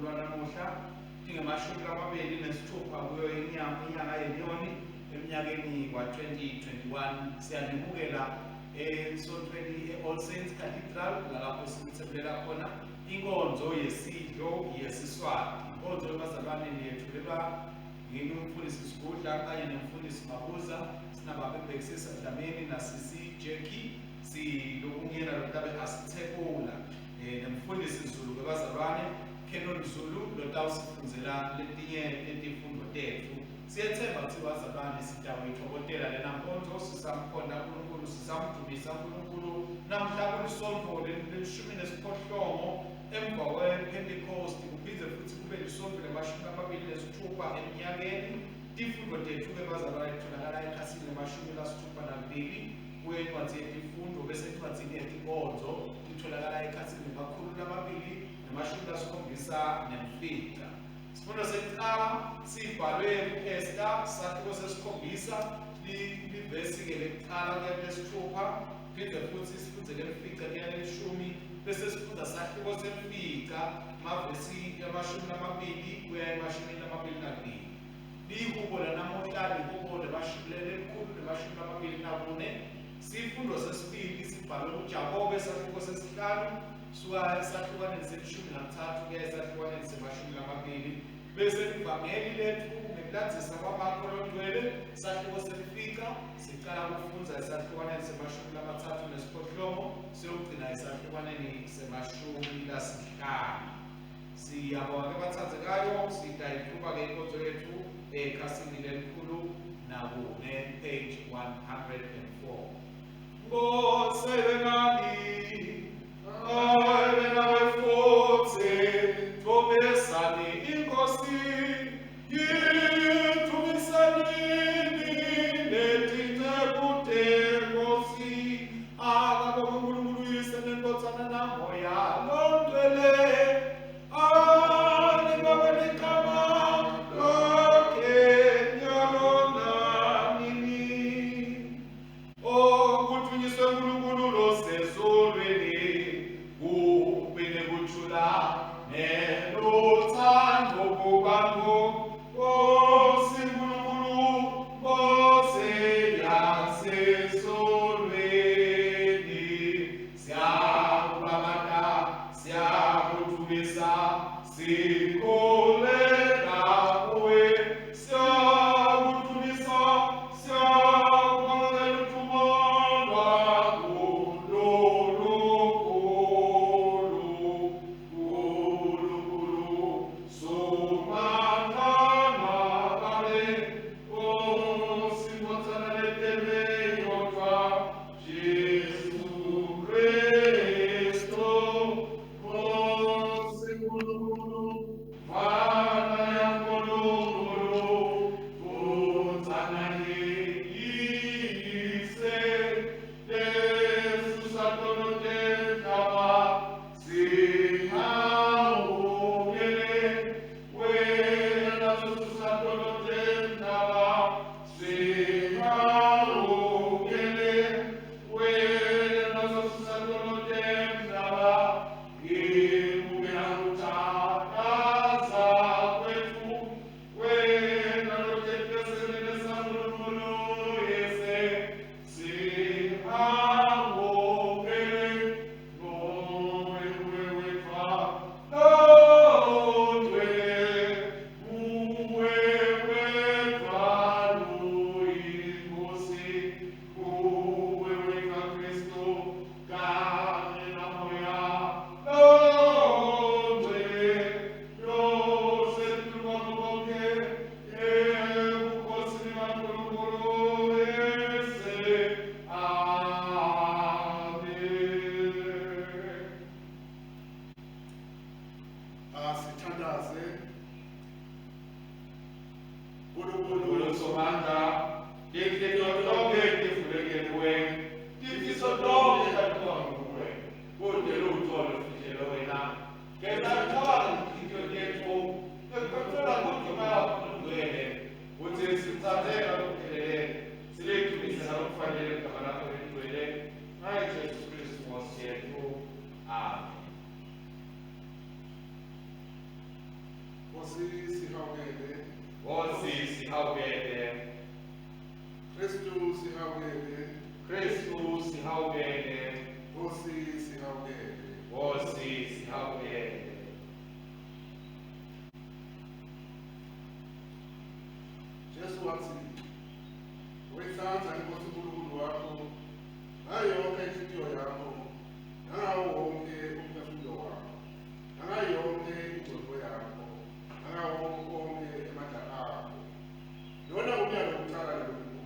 lwanamuhla ingamashumi amabili nesithupha kuyo inyanga yenyoni eminyakeni wa-2021 siyanimukela esontweni e-All Saints Cathedral lalapho simthebulela khona inkonzo yesidlo yesiswati. Inkonzo yobazalwane yethulelwa yimi umfundisi Sigudla kanye nomfundisi Mabuza, sinababebhekisisa Dlamini nasisi Jackie, silokungena lotabe asithekula nomfundisi Zulu webazalwane Kenon Zulu lotawusifundzela letinye letifundo tethu. Siyethemba ukuthi bazalwane sitawuyithokotela lena nkonzo, sisamkhonda uNkulunkulu, sisamdumisa uNkulunkulu namhla kulisonto lelishumi nesiphohlongo emva kwePentecost, kuphinde futhi kube lisonto le-26 eminyakeni. Tifundo tethu-ke bazalwane litholakala ekhasini le-62 kwencwadi yetifundo, bese encwadini yetinkonzo litholakala ekhasini le-279. Isifundo sekuqala sibhalwe ku-Esta, isahluko sesikhombisa, livesi-ke lekuqala kuya lesithupha, phinde futhi sifunde lemfica kuya lelishumi, bese sifunda isahluko semfica amavesi ya-20 kuya e-22. Lihubo lanamuhla lihubo le-124. Sifundo sesibili sibhalwe kuJakobe, isahluko sesihlanu suka esahlukaneni se-13 kuya esahlukaneni se-20, bese ivangeli lethu ngekulandzisa kwamakholongcwele isahluko semfica siqala kufundza esahlukaneni se-38 siyogcina esahlukaneni se-50. Siyabonga abathandzekayo, sitayithuba-ke inkonzo yethu ekhasini lelikhulu nakune page 104. Ngosebenani nawe futhi thobesani inkosi yithubisanini netitekude nkosi akabonkulunkulu yise nenkotsana namoya londwele anibabelekama lokhe nyalo nanini okuthunyiswe nkulunkulu losezulwini kubene kuthula nelothando kubantu osinkulunkulu bose yasezulwini. Siyakubamata, siyakuthumisa, sikholeka kuwe, siyakuthumisa, siyakubamela uthumolwa kuNkulunkulu sumathana babe osinkotsana letebe yodwa Jesu Kristu Nkosi Nkulunkulu Mwana ya Nkulunkulu Mfutana yise Yesu satolote kama sihawukele wena Yesu satolote kama sihawukele wena Yesu satolote kama imubela utakaza kwetu wena lotekeselelesa Nkulunkulu yese sihawukele nowe wetwa londwele uwe wetwa luyinkosi uwe wetwa Kristu kanye namoya londwele yose tulwakuboke ebukhosini kaNkulunkulu yese. Amen. Sithandaze uNkulunkulu Somandla, tifiso tonke tivulekeliwe, tifiso tonke tatiwa nguwe, kude lutho lufihlelo wena. Ngesathola izitho tethu, ekhotsela kuduma yakho ngcwele, uthi sithatheka lokuphelele, silethumise nakufanele igama lakho ligcwele, ngaye Jesu Kristu Nkosi yethu. Amen. Nkosi sihawukele. Nkosi sihawukele. Kristu sihawukele. Kristu sihawukele. Nkosi sihawukele. Nkosi sihawukele. Jesu wathi wethatha inkosi uNkulunkulu wakho ngayo yonke inhliziyo yakho nangawo wonke umphefumulo wakho nangayo yonke ingqondo yakho nangawo wonke amandla akho. Lona umyalo wokuqala lokhu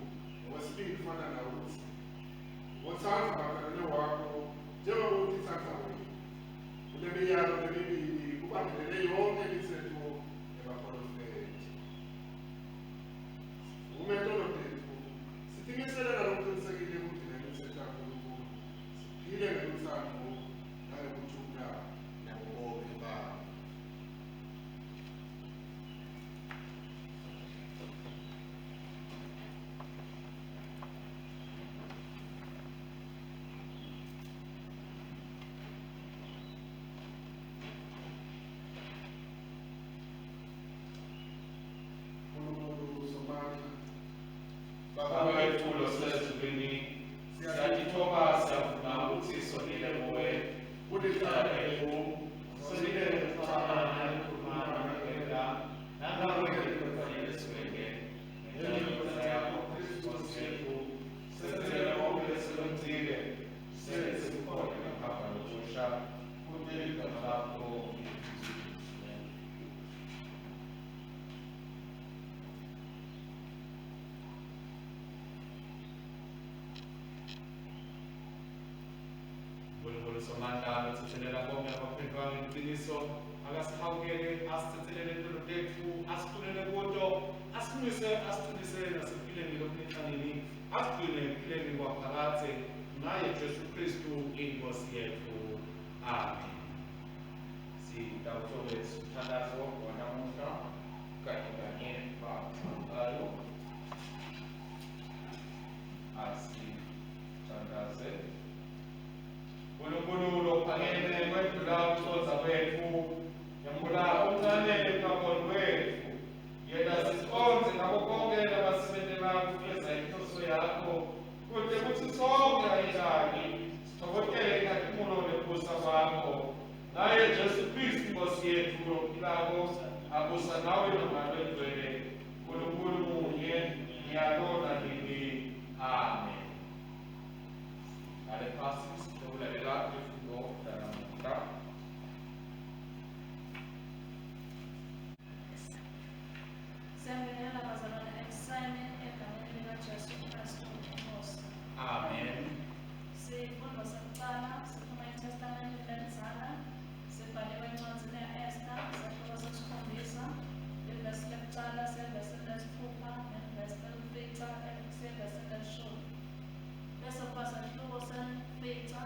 ngokwesibili kufana nawukuthi ngothanda makhelwane wakho njengokuthi thanda wena. Kule miyalo emibili kubangelele yonke imithetho yabaprofethi. Umetolo tethu sithingiselela lokuqinisekile ukuthi nemithetho kaNkulunkulu siphile ngothando nangokuthula nangobubi babo. uNkulunkulu Somandla, Baba wethu losezulwini, siyatithoba siyavuma ukuthi sonile kuwe. Kudala lethu, sonile kuthana nekukhulumana ngempela, nangakwekufanele siweke. Ngenxa yakho Kristu Nkosi yethu, senzele konke esikwenzile, senze sikhona ngapha nokusha, kudela igama lakho. uNkulunkulu Somandla sithuthelela bonke abaphendukanga ngeqiniso, akasihawukele, asithethelele impilo tethu, asikhulele kuto, asimise, asithulise nasempilweni lokunixanini, asigcine empilweni kwaphakade, ngaye Jesu Kristu inkosi yethu. Amen. Sitawutobe sithandazo wanamuhla kanye kanye bathandayo. Asithandaze. uNkulunkulu ophakeme wedlula ukuconza kwethu, yambula umncane kakhulu wethu, yena siconze ngabo konke labasebenza ukufeza inhloso yakho, kude kuthi sonke ayidlali sithokotele inkathumulo nebusa kwakho. Naye Jesu Kristu inkosi yethu lophilako, abusa nawe nomngcwele egcwele, uNkulunkulu munye, njalo nanini. Amen. Ale phasi sitokulalela ifundo lanamuhla. Siyabingelela bazalwane ekuseni egameni likaJesu Kristu inkosi. Amen. Sifundo sokuqala siphuma eTestamenteni elidala, sibhaliwe encwadzini ya-Esta, isahluko sesikhombisa, ivesi lokuqala sevesi lesithupha nevesi lomfica sevesi leshumi. Bese kuba sahluko semfica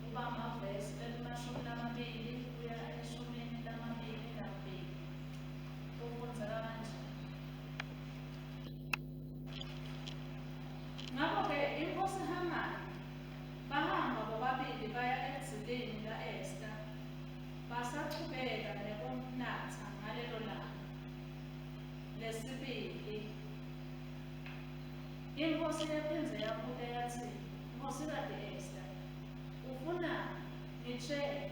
kuba amavesi elimashumi lamabili kuya eshumini lamabili nambili. Kufundzeka kanje. Ngakho-ke inkosi Hamani bahamba bobabili baya emzileni ka-Esta, basachubeka nekunatha ngalelo langa. Lesibili, inkosi yaphindze yabuta yathi, Nkosikazi Esta, ufuna ngitshele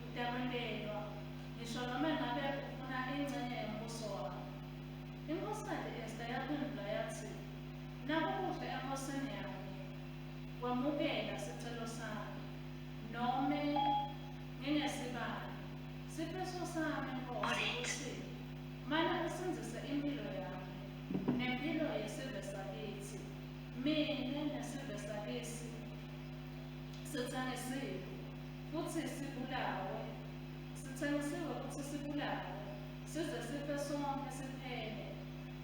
utakwelelwa ngisho noma ngabe ufuna ingxenye yombuso wakho. Inkosikazi Esta yaphendula yathi, nakukuhle enkosini yami, wamukela sicelo sami, nome ngingesibani. Sifiso sami Nkosi ukuthi mana usinzise impilo yami nempilo yesive sakithi, mina nesive sakithi sitshengisiwe futhi sibulawe, sitshengisiwe futhi sibulawe, size sife sonke siphele.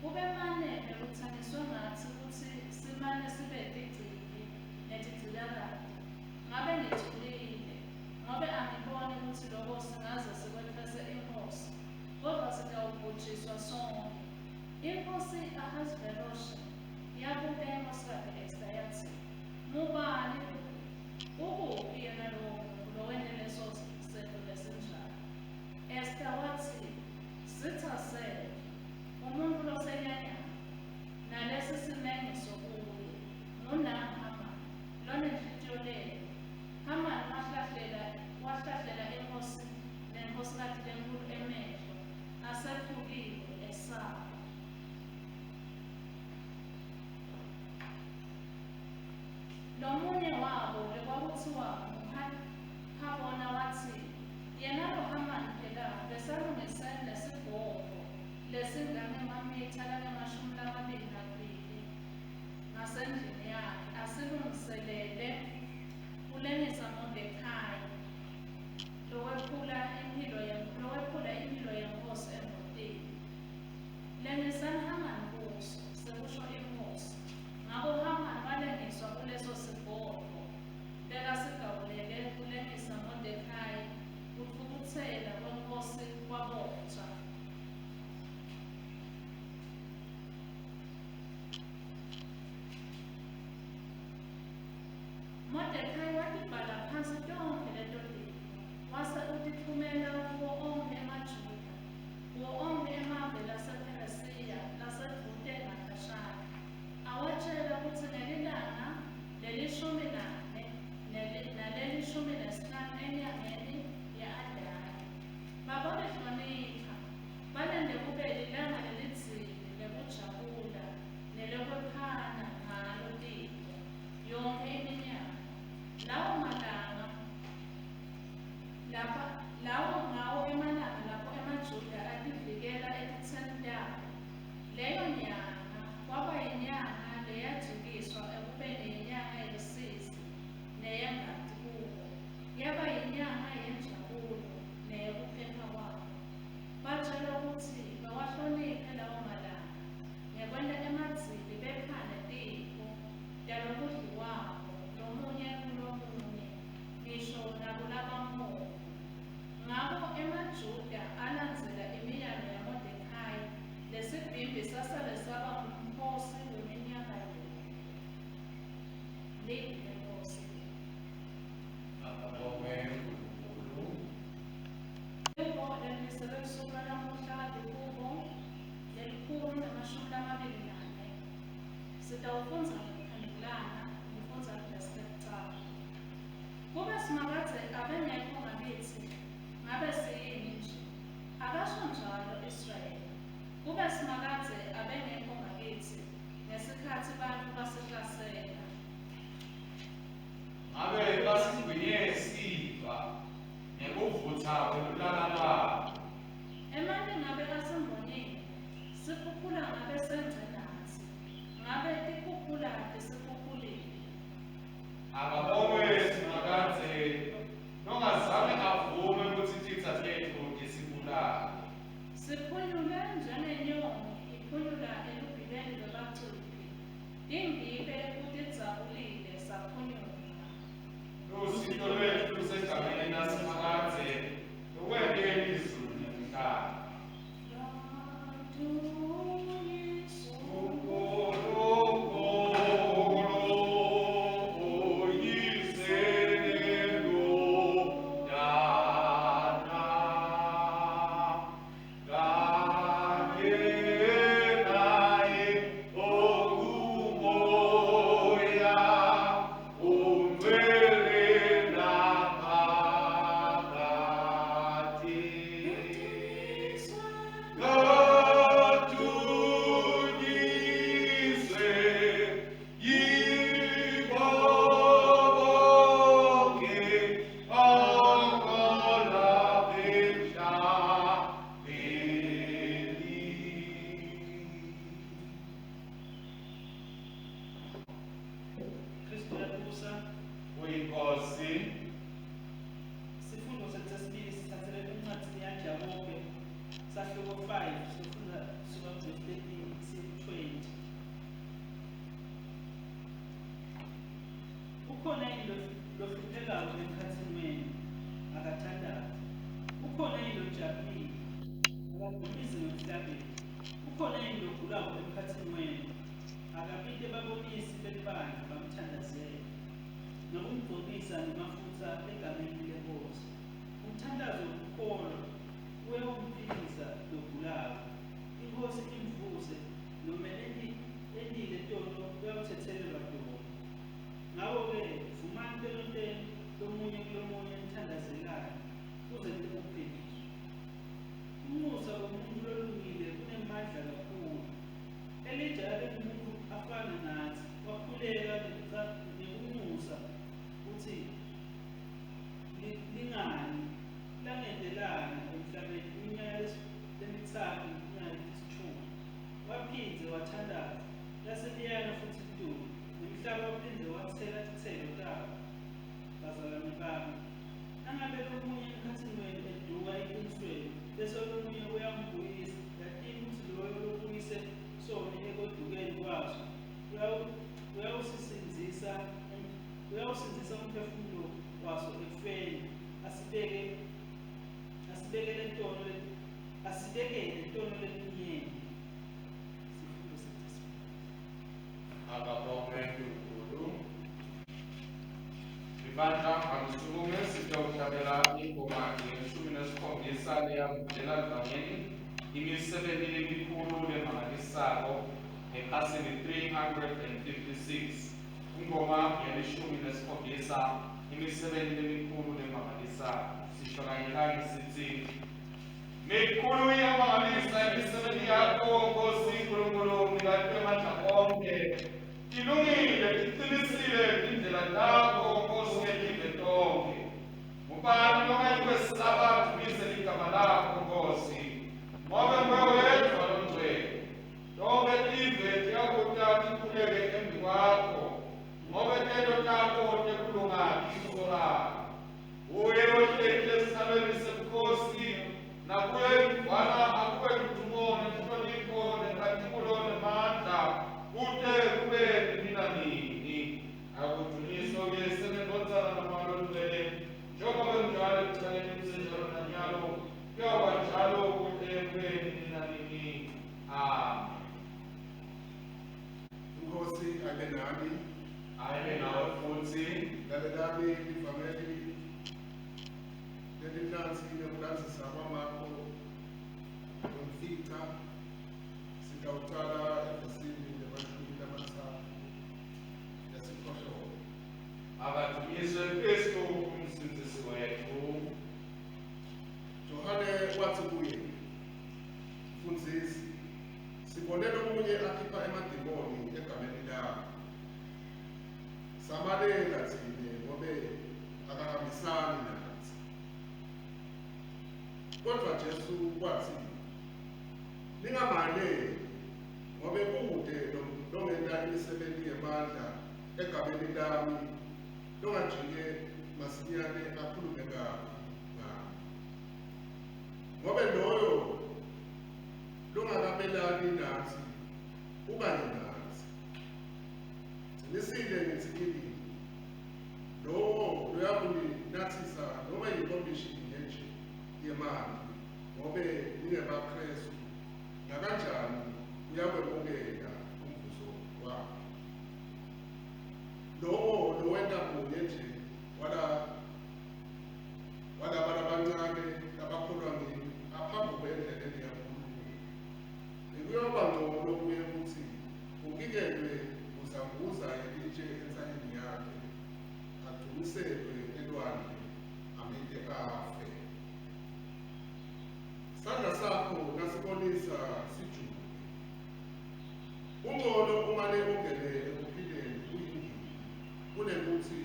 Kube manele kuthangiswe ngathi ukuthi simane sibe tigcili netigcilakade. Ngabe ngijulile, ngobe angiboni ukuthi lokho singaze sikwethese inkosi, kodwa sitawubhujiswa sonke. Inkosi Ahasuerus yabuka inkosikazi Esta yathi, ngubani ukuphi yena lowo muntu lowene leso sento lesinjalo? Esta wathi, zithasele umuntu losenyanya nalesi simengiso kuye nguNahamani lonenhliziyo leyo. Hamani wahlahlela inkosi nenkosikazi lenkulu emehlo asephukile esaba. Lomunye wabo bekwakuthiwa nguHabona wathi, yena lo Hamani phela besalungisene nesibhoko lesingangamamitha langama-22 ngasendlini yakhe, asilungiselele kulengisa Mordekhai lowephula impilo yenkosi emotini. Lengisani Hamani kuso, sekusho inkosi. Ngakho Hamani walengiswa kuleso sibhoko bekasigawulele kulengisa Mordekhai, kuthukuthela kwenkosi kwabotsha. Mordekhai watibhala phansi tonke leto zinto, wase utithumela kuwo onke emaJuda, kuwo onke emave lasePheresiya laseGude naBhashani, awatshela ukuthi ngelilanga leli-14 naleli-15 enyangeni ye-Adari babalihlonipha, balende kube lilanga lelidzili lekujabula nelekwephana ngalo tiko yonke iminyaka. Lawo ngawo emalanga lapho emaJuda ativikela etitseni tawo. Leyo nyanga kwaba yinyanga leyajikiswa ekubeni yinyanga yelusizi neyengati kubo, yaba yinyanga yenjabulo neyekuphepha kwabo. Batshelwa ukuthi bawahloniphe lawo malanga ngekwenta emadzili bephane tiko talokudliwako lomunye kulomunye, ngisho nakulabampofu. Ngakho emaJuda alandzela imiyalo yaMordekhai, lesibhimbi sasale saba ngumkhosi weminyaka yonke. Leli lenkosi. Kubo lelimisele kusuka namuhla likubo leli-124. Sitawufundza ngekuphendulana, ngifundza kulesi lekucala. Kube simakadze abengekho ngakithi, ngabe siyini nje? Akasho njalo Israyeli. Kube simakadze abengekho ngakithi ngesikhathi bantfu basihlasela. Ngabe basigwinye sifa nekuvutha kwelulana lwabo. Emanti ngabe asembonile, sikhuphula ngabe senze natsi, ngabe tikhuphula tisikhuphulile. Akabonwe simakadze nongazange avume ukuthi titsa tetfu tisibulale. Siphunyule njengenyoni iphunyula elubhileni lwebacuphi, tingibe kutidzabulile saphunyuka. Lusito lwetfu lusegameni lasimakadze lukwenteni izulu nemhlaba. Ukhona lohluphekayo emkhatsini wenu, akathandaze. Ukhona lojabulile, akadumise ngemhlabeni. Ukhona logulako emkhatsini wenu, akapite babonisi belibandla bamthandazele nokumgcobisa ngemafutsa egameni lenkosi. Umthandazo wokukholwa uyawumphilisa logulayo. bese omunye uyambuyisa. Yatini ukuthi loyo lobuyise sona ekodukeni kwaso uyawusinzisa umphefumulo waso ekufeni, asibekele intono leminyeni. Sifundo sethu. Akabonge uNkulunkulu. Ibandla kamsukume sitawuhlabela ingoma ye-17 leyamvela Dlamini, imisebenzi emikhulu lemangalisayo ekhasini 356. Ingoma ye-17 imisebenzi emikhulu lemangalisayo. Sisho kanye kanye sithi, mikhulu iyamangalisa imisebenzi yakho Nkosi Nkulunkulu ngikatwe amandla onke. Ilungile, iqinisile indlela zakho Nkosi ngelizwe lonke. Ngubani ongayikwesaba dumise igama lakho Nkosi? Ngoba nguwe wedwa longcwele. Lonke ilizwe liyakuthatha ikhuleke embi kwakho. Ngoba intendo zakho tekulunga iso lakho. Uye ohleli esithalweni sebukhosi, nakuye mfana akuwe kuthumone inhlonipho nenkathikulo nemandla kude kube nina nini. Akudunyiswe-ke senenkonzana namalolwane njengoba njalo ekucaleni kusenjalo nanyalo kuyoba njalo kude kube nina nini. Amen. Inkosi abe nami, Abe nawe futhi. lalelani ivangeli lelinhlansi nekulandzisa kwamakho lomfica. Sitawucala evesini lemashumi lamatsatfu lesiphohlongo. Akadunyiswe Kristu umsindisi wethu. Johane wathi kuye, Mfundisi, sibone lomunye akhipha emadimoni egameni lakho. Samalela thine ngobe akahambisani nathi. Kodwa Jesu wathi, ningamaleli ngobe kude longenta imisebenzi yamandla egameni lami longajike masinyane akhulume kabi ngami. Ngobe loyo longakabelani nathi ukanye nathi. Nisile ngithi kini, lowo uyakunginathisa noma yinkomishi nje yemali ngobe ningebaKrestu, nakanjani uyakwemukela umvuzo wakhe. Lowo lowenta kunye nje walabala abancane abakholwa ngimi aphambi kwendleleni yaNkulunkulu. Bekuyoba ngcono kuye ukuthi kukikelwe uzambuza elitshe ensanyeni yakhe, adumiselwe elwandle amente afe. Sandla sakho nasibonisa sijuke. Ungcono umane ungene ekuphileni uyindini kunekuthi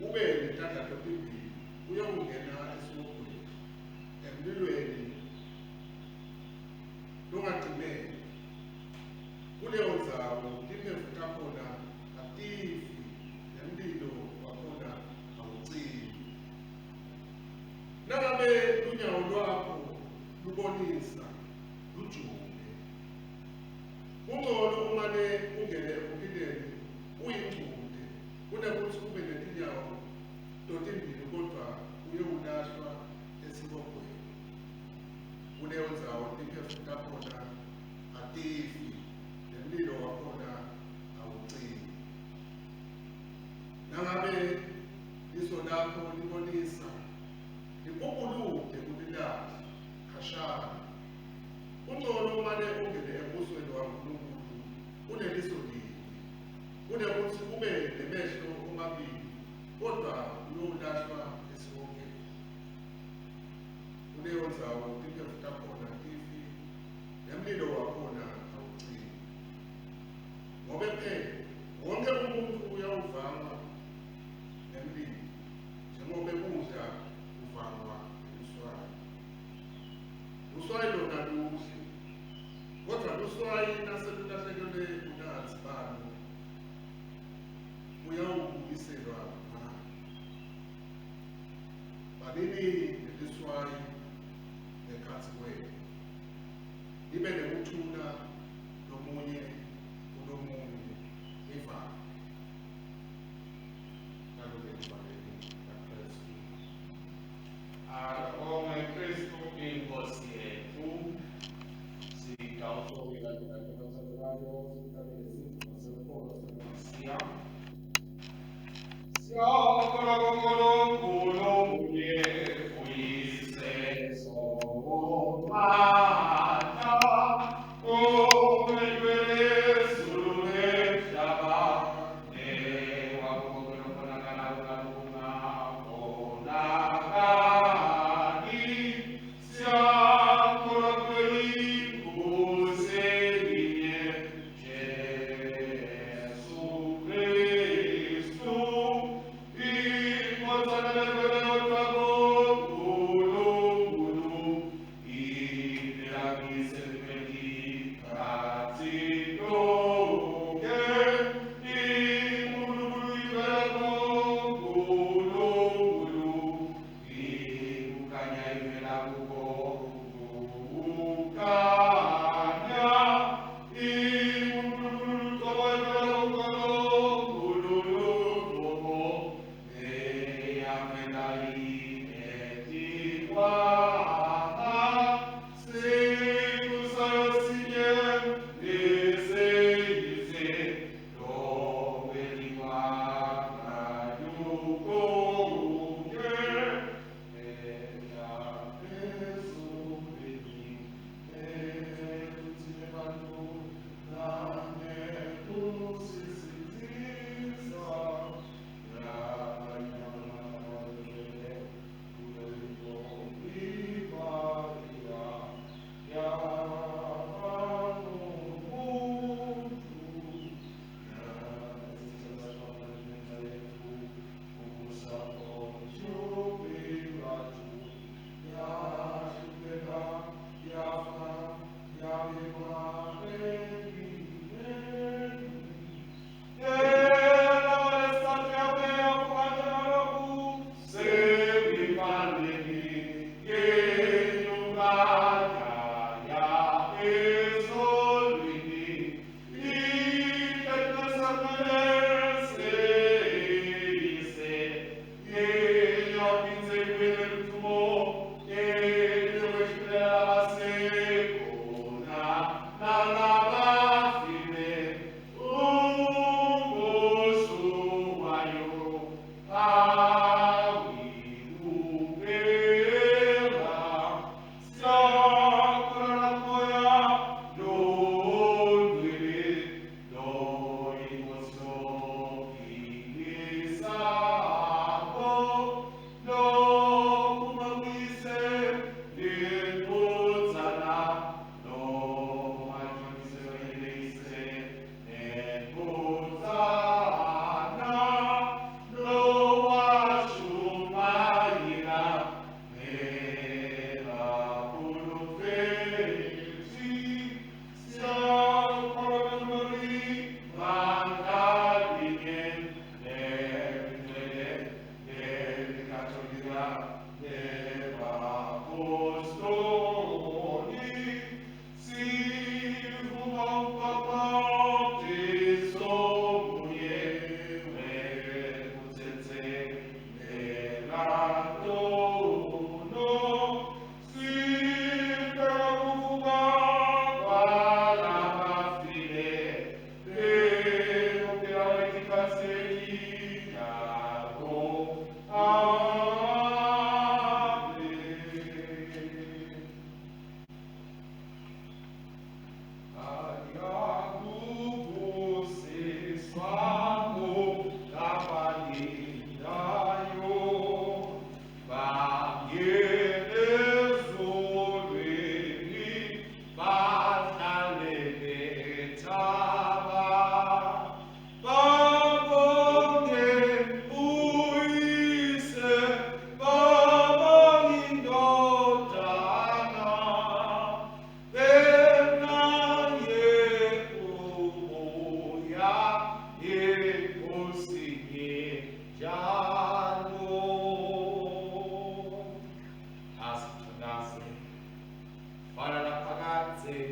ube netandla ezimbili uyokungena esibhokweni emlilweni lungagcineki. Kuleyo ndzawo imphefu takhona atifi nemlilo wakhona awucimi. Nangabe lunyawo lwakho lubonisa lujuke. Ungcono umane ungene ekuphileni uyingcunde kunekuthi ube netinyawo totimbili kodwa uyewulahlwa esibokweni. Kuleyo ndzawo imphefu takhona atifi nemlilo wakhona awucimi. Nangabe iso lakho libonisa libhubhuluke kulilahla khashana. Ungcono umane ungene embusweni waNkulunkulu uneliso linye kunekuthi ube nemehlo omabili kodwa uyowulahlwa esibokweni. Kuleyo ndzawo imphefu takhona tifi nemlilo wakhona awucimi. Ngobe phela wonke umuntu uyawuvanga nemlilo njengoba kudla uvangwa luswayi. Luswayi lona luhle, kodwa luswayi naselulahlekelwe unansi balo uyawubuyiselwa ngani. Banini neliswayi nekhaya. phakathi kwenu, libe nekuthula lomunye kulomunye ivalo nalobe livaleni laKristu. Akabonge Kristu inkosi yethu. Sikawusongela njengabathakayo siya. Siyakholwa kuNkulunkulu munye uyise sokuqala, umedwele ezulu nemhlaba, newakho khonakala kungabonakali. Siyakholwa kwinkosi elinye, Jesu Kristu, inkosana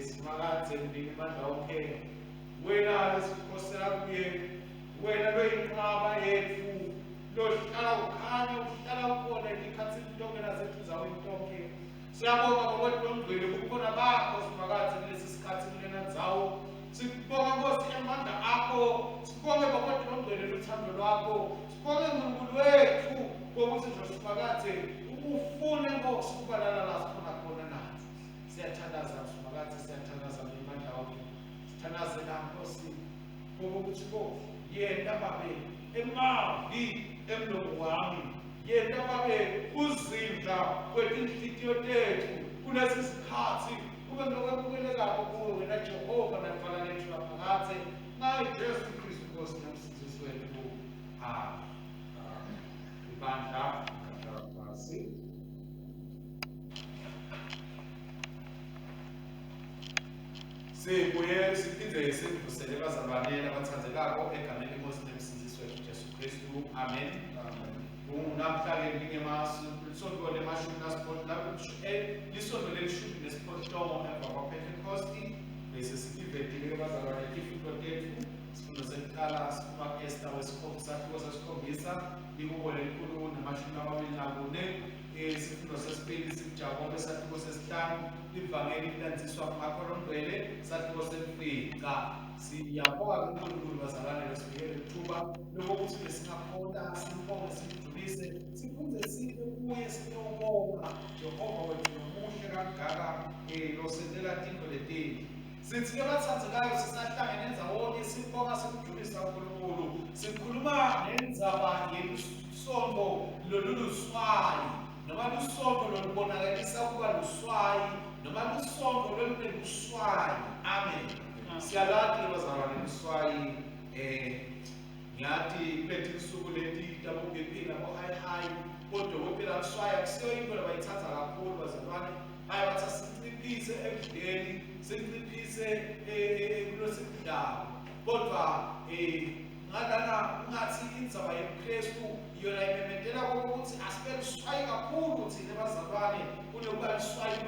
simakadze mbingi mandla ukhenge wena lesikhosela kuye wena loyinqaba yethu lohlala ukhanya uhlala ukhona elikhathini lonke nazethu zaweni tonke siyabonga ngokwethu lomgcwele kukhona bakho simakadze kulesi sikhathi kulena ndzawo sikubonga Nkosi emandla akho sibonge ngokwethu lomgcwele lothando lwakho sibonge Nkulunkulu wethu ngokuthi nje simakadze ufune Nkosi ukubalala la sikhona khona nathi siyathandaza simakadze siyathandaza ngemandla wakho sithandaze la Nkosi ngokuthi Nkosi yena babe emavi emlomo wami yena babe uzindla kwetinhliziyo tethu kulesi sikhathi kube ngokwemukelekako kuwe wena Jehova nakuvala lethu laphakathe naye Jesu Kristu Nkosi nomsindisi wethu ibandla phasi sibuye siphinde sivusele bazalwane abathandekako egameni lenkosi nomsindisi wethu Jesu Kristu amen. Namhlanje ngingemasonto lemashumi lisonto lelishumi nesiphohlongo emva kwaPentecosti bese sikivedile bazalwane ifihlwa tethu isifundo sekuqala siphuma ku-Esta wesikhombisa ikubo lenkulu namashumi amabili nakune isifundo sesibili sijakobe isahluko sesihlanu ivangeli lilandziswa kumakolomgcwele isahluko semfica siyabonga kuNkulunkulu bazalwane losinikele ithuba lokuthi besingakhona simbonge simjulise sifunze sibe kuye siyobonga Jehova wethu nomuhle kangaka losendela tintfo letinhle sithi-ke bathandekayo sisahlangene ndzawonye sibonga simjulisa uNkulunkulu sikhuluma ngendzaba yelusonto loluluswayi noma lusonto lolubonakalisa ukuba luswayi noma lusonto loluneluswayi amen. Siyalati bazalwane luswayi ngathi kuleti insuku leti tabo-BP nabo-high odokotela luswayi akusiyo into labayithatha kakhulu bazalwane hayi bathi sinciphise ekudleni sinciphise kulosikudlayo kodwa ngalana ungathi indzaba yebuKristu yona imemezela ukuthi asibe luswayi kakhulu thina bazalwane kunokuba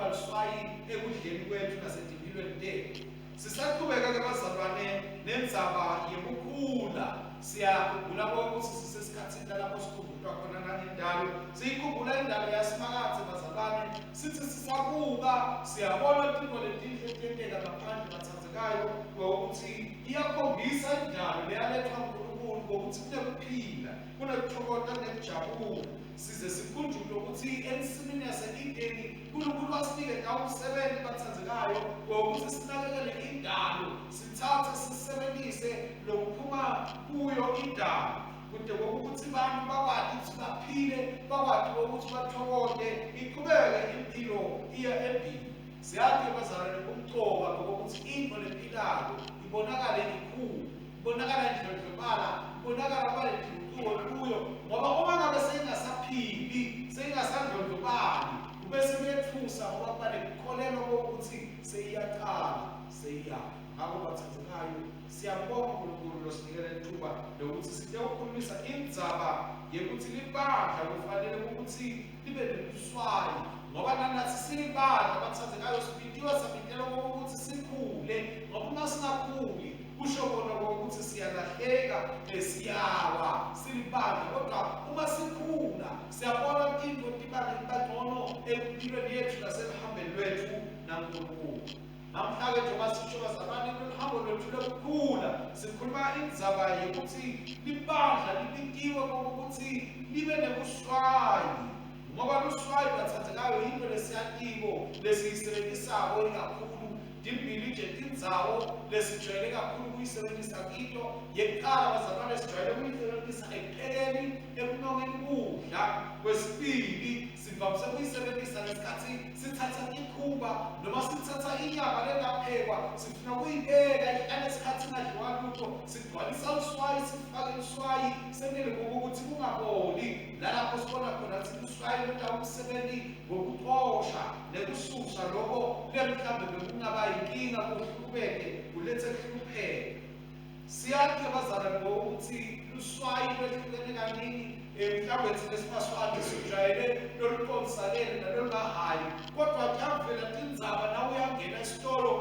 luswayi ekudleni kwethu nasetimpilweni tethu. Sisaqhubeka-ke bazalwane nendzaba yokukhula siyakhumbula ukuthi sisesikhathini lapho sikhumbulwa khona nangendalo siyikhumbula indalo yasimakadze bazalwane sithi sisabuka siyabona tintfo letinhle tiyenteka ngaphandle bathandekayo ngokuthi iyakhombisa indalo leyalethwa nguNkulunkulu ngokuthi kunekuphila kunekuthokoza kunekujabula size sikhunjule ukuthi ensimini yase-Edeni uNkulunkulu wasinike umsebenzi bathandekayo ngokuthi sinakekele indalo sithathe sisebenzise lokuphuma kuyo indalo kude kokuthi abantu bakwazi ukuthi baphile bakwazi ukuthi bathokoze iqhubeke impilo iya embili. Siyathi bazalwane kumcoka ngokuthi into lephilayo ibonakale ikhulu ibonakala indlondlobala ibonakala baledilucuko kuyo ngoba uma ngabe seyingasaphili seyingasandlondlobali ubese kuyethusa ngoba kubale kukholelwa kokuthi seyiyaqala seyiyafa. Ngakho bathandekayo siyabonga uNkulunkulu losinikele ithuba lokuthi siyawukhulumisa indzaba yokuthi libandla kufanele ukuthi libe neluswayi ngoba nathi silibandla bathandekayo sipitiwe sabingelwa kokuthi sikhule ngoba uma singakhuli kusho kona kokuthi siyalahleka siyawa silibandla kodwa uma sikhula siyabona tintfo tibangcono empilweni yethu naseluhambeni lwethu naNkulunkulu. Namhlanje njengoba sisho bazalwane kuhambo lwethu lokukhula sikhuluma indzaba yokuthi libandla libitiwe kokuthi libe nebuswayi ngoba luswayi bathandekayo into lesiyatibo lesiyisebenzisako kakhulu timbili nje tindzawo lesijwayele kakhulu kuyisebenzisa kito yekuqala bazalwane sijwayele kuyisebenzisa ekuphekeni ekunongeni kudla kwesibili sivamise kuyisebenzisa ngesikhathi sithatha ikhumba noma sithatha inyama lengaphekwa sifuna kuyibeka isikhathi ingadliwa lutho sigcwalisa uswayi sifake uswayi senele ngokuthi kungaboli lalapho sibona khona ukuthi uswayi lwenza umsebenzi ngokuxosha nekususa lokho mhlawumbe bekungaba yinkinga kuhlupheke kulethe kuhlupheka. Siyathi bazalwane ngokuthi luswayi lwehlukene kaningi mhlawumbe thina sibaswati sijwayele loluqondisalele nalolungahayi kodwa kuyavela tindzaba nawe uyangena esitolo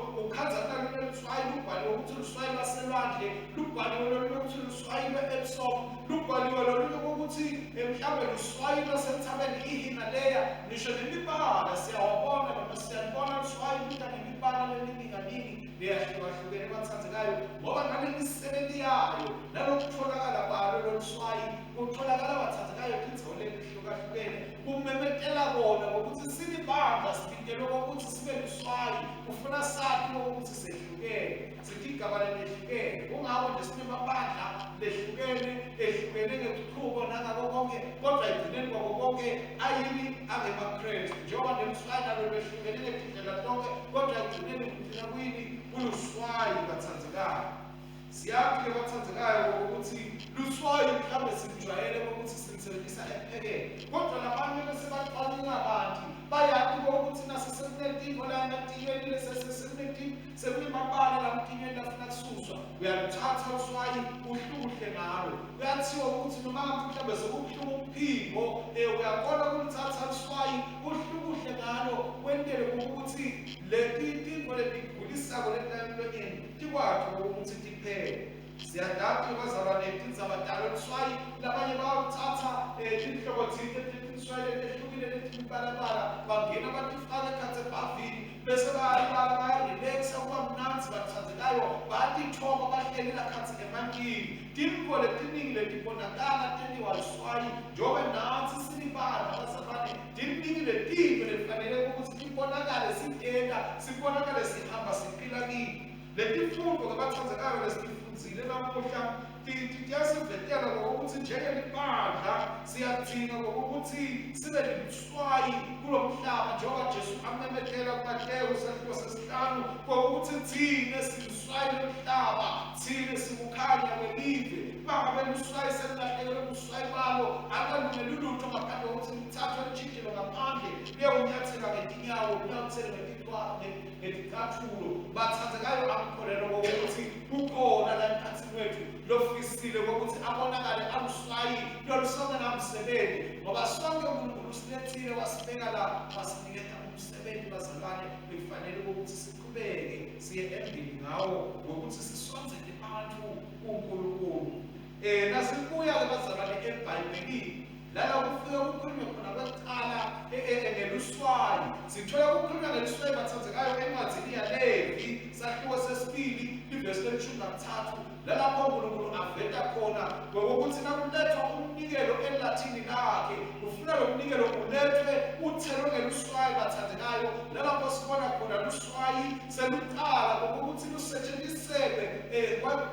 ngokuthi luswayi lwaselwandle, lubhaliwe lolu lokuthi luswayi lwe-Epsom, lubhaliwe lolu lokuthi mhlawumbe luswayi lwasethabeni iHimalaya. Ngisho nemibala siyawabona noma siyalibona luswayi luda nemibala lemininganingi leyahlukahlukene bathandekayo, ngoba nalemisebenzi yayo nalokutholakala kwalo lolu swayi kutholakala bathandekayo kwithola elihlukahlukene, kumemetela kona ngokuthi sinibandla sibingelwe kokuthi sibe luswayi, kufuna sakhi kokuthi sehlukene, sithi igama lehlukene. Kungako nje sinemabandla ehlukene ngechubo nangako konke, kodwa ekugcineni kwako konke ayini angemaKrestu, njengoba neluswayi nalo lwehlukene ngezindlela zonke, kodwa ekugcineni kugcina kuyini uluswayi bathandekayo. Siyazi-ke bathandekayo ukuthi luswayi mhlawumbe simjwayele ukuthi silisebenzisa ephekeni, kodwa labanye bese bacwaninga kanti bayazi ukuthi naso sekunetinto la ematinyeni sekunemabala la ematinyeni afuna kususwa, uyaluthatha uswayi uhluhle ngalo. Kuyathiwa ukuthi noma mhlawumbe sekubuhlungu umphimbo, uyakona ukuluthatha uswayi uhluhle ngalo, kwentele ukuthi letinto letigculisako letayini tikwazi ukuthi tiphele. Siyadapha bazalwane tindzabadala luswayi, labanye bawuthatha tinhlobo ziswayi lehlukile letimibalabala, bangena batifaka ekhatsi ebhavini bese bayarelaxa kuba mnanzi bathandekayo, bayatithoba bahlelela khatsi emantini. Tintfo letiningi letibonakala tentiwa luswayi, njengoba nansi sinibandla bazalwane, tiningi letintfo letifanele ukuthi tibonakale siteka, sibonakale sihamba siphila kini. Letifundvo kabathandekayo lesifundzile namuhla tiyasivetela ngokuthi njengelibandla siyadzinga ngokuthi sibe luswayi kulo mhlaba, njengoba Jesu amemetela kuMateyu 5:5 ngokuthi thine siluswayi lomhlaba, thine sibukhanya kwelive. Bangabe luswayi selulahlekelwe buswayi balo, akalungeli lutho ngaphandle kokuthi lithathwe litshintshele ngaphandle liyowunyathela ngetinyawo, liyawuthele ngeticathulo. Bathandekayo angikholelwa ngokuthi kukhona la emkhathini wethu lofisile ngokuthi abonakale aluswayi lolusengenamsebenzi, ngoba sonke uNkulunkulu usilethile wasibeka la, wasinikeza umsebenzi bazalwane, bekufanele ukuthi siqhubeke siye embili ngawo ngokuthi sisonzele abantu kuNkulunkulu. Nasibuya-ke bazalwane eBhayibhelini, lala kufika kukhulunywa khona kwekuqala ngeluswayi, sithola kukhulunywa ngeluswayi bathandekayo encwadzini yaLevi sahluko sesibili ivesi le-13, lalapho uNkulunkulu aveta khona ngokuthi nakulethwa umnikelo elathini lakhe, ufuna lo mnikelo ulethwe uthelwe ngeluswayi bathandekayo. Lalapho sibona khona luswayi seluqala ngokuthi lusetshenziswe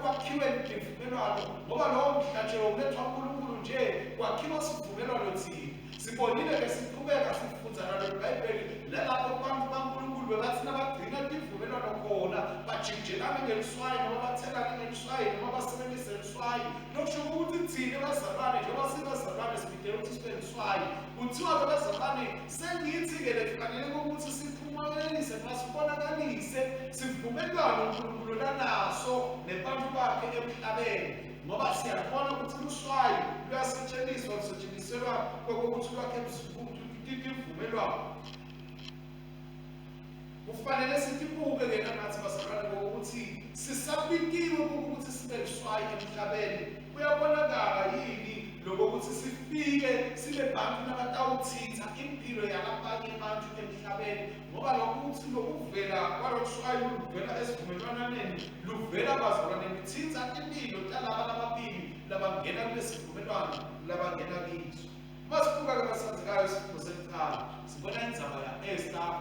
kwakhiwe imvumelwano, ngoba lowo mhlatshelo ulethwa uNkulunkulu nje kwakhiwa sivumelwano thina. Sibonile-ke siqhubeka sifundza nalo iBhayibheli, lalapho abantu baNkulunkulu bebathi nabagcina tivumelwano khona bajinjelane ngeluswayi noma bathelane ngeluswayi noma basebenzise luswayi. Lokusho ukuthi thina bazalwane, njengoba sibazalwane sibidela ukuthi sibe luswayi, kuthiwa-ke bazalwane sengithi-ke lekufanele ukuthi siphumelelise noma sibonakalise sivumelwano uNkulunkulu lanaso nebantu bakhe emhlabeni, ngoba siyabona ukuthi luswayi luyasetshenziswa, lusetshenziselwa kokuthi lwakhe tivumelwano. Kufanele sitibuke-ke nathi bazalwane ngokuthi sisabikiwe ukuthi sibe luswayi emhlabeni. Kuyabonakala yini lokuthi sifike sibe bantu labatawuthitha impilo yalabanye abantu emhlabeni, ngoba lokuthi lokuvela kwaloswayi luvela esivumelwaneni, luvela bazalwane lithitha impilo talaba lababili labangena kulesivumelwano labangena kiso. Masibuka-ke bathandekayo isifundo sekuqala, sibona indzaba ya-Esther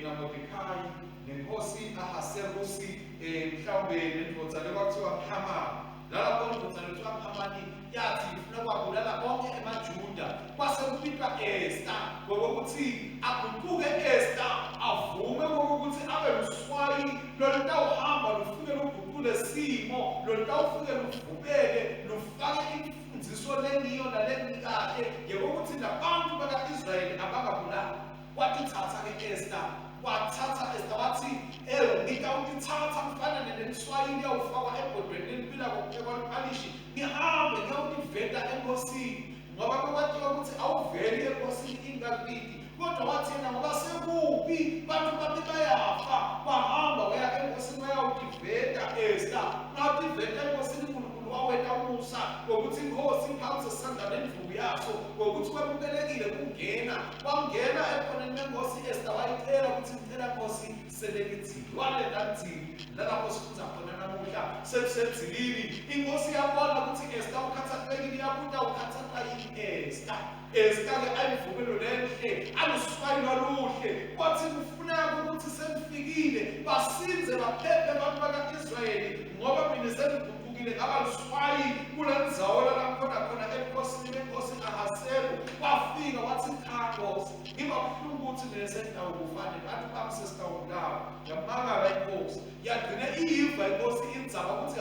naMordecai nenkosi Ahasuwerusi, mhlawumbe nendvodza lekwakuthiwa Hamani. Lalapho indvodza lekuthiwa Hamani yathi ifuna kwabulala bonke emaJuda, kwase kubitwa Esther ngokuthi aguquke Esther avume ngokuthi abe luswayi lolutawuhamba lufike luguqule simo, lolutawufike luvubeke lufake imfundziso lengiyo nalengikahle yokuthi labantu baka-Israyeli abangabulali. Watithatha-ke Esther, wathatha Esther wathi ngitawutithatha mfanane neluswayi liyawufakwa ebhodweni lempila kokuphekwa luphalishi, ngihambe ngiyawutiveta enkosini, ngoba kwathiwa ukuthi awuveli enkosini ingakubiti. Kodwa wathi yena ngoba sekubi bantu babe bayafa, wahamba waya enkosini wayawutiveta Esther ngathi vele enkosini uNkulunkulu wawetha umusa ngokuthi inkosi iphansi esandla nendlubu yaso ngokuthi kwamukelekile kungena wangena ekhoneni lenkosi Esther wayicela ukuthi ngicela Nkosi selekithini waletha thini lalapho sifunza khona namuhla sekusenzilini inkosi yabona ukuthi Esther ukhathalekile yabuta ukhathala yini Esther Esther-ke ayivumelo lenhle aluswayilo oluhle kwathi kufuneka ukuthi senifikile basinze baphephe abantu baka-Israyeli ngoba mina sengigugukile ngaba luswayi kule ndzawo lapho khona enkosini lenkosi Ahasuero wafika wathi cha Nkosi ngibabuhlungu ukuthi nesendawo kufane bantu bami sesitawubulawa yamangala inkosi yagcina iyiva inkosi indzaba ukuthi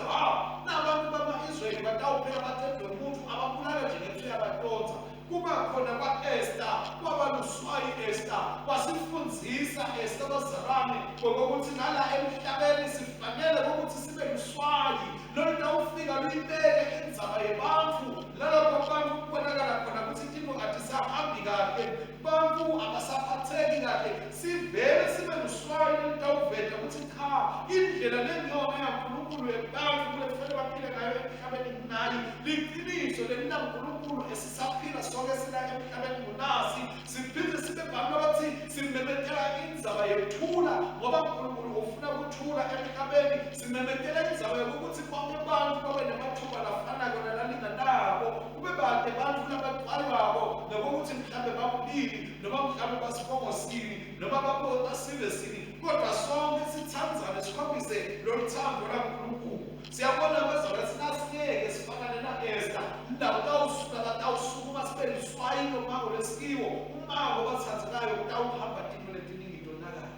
nabantu bama-Israyeli batawuphela bathethe umuntu ababulala njengethu yabatonza kuba khona kwa-Esther kwaba luswayi Esther wasifundzisa Esther bazalwane ngokuthi nala emhlabeni sifanele ukuthi sibe luswayi lolu tawufika luyibeke indzaba yebantu lalapho abantu kubonakala khona ukuthi into atisahambi kahle bantu abasaphatheki kahle sivele sibe luswayi lolutawuveta ukuthi cha indlela lengiyona yaNkulunkulu yebantu kulefanele baphile ngayo emhlabeni nayi liqiniso lelinaNkulunkulu esisaphila sonke sila emhlabeni ngunasi siphinde sibe bantu abathi simemetela indzaba yekuthula ngoba uNkulunkulu ufuna ukuthula emhlabeni simemetela indzaba yokuthi bonke abantu babe namathuba lafanayo nalinganabo kube bade bantu labagcwalwako nokuthi mhlambe babulili noma mhlambe basibongosini noma basivesini kodwa sonke sithandzane sikhombise loluthando laNkulunkulu siyabona abazalwane sinasiyeke sifanane na-Esther indawo tawusukuma sibe luswayilo umango lesikiwo umango bathathekayo utawuhamba timo letiningi tonakala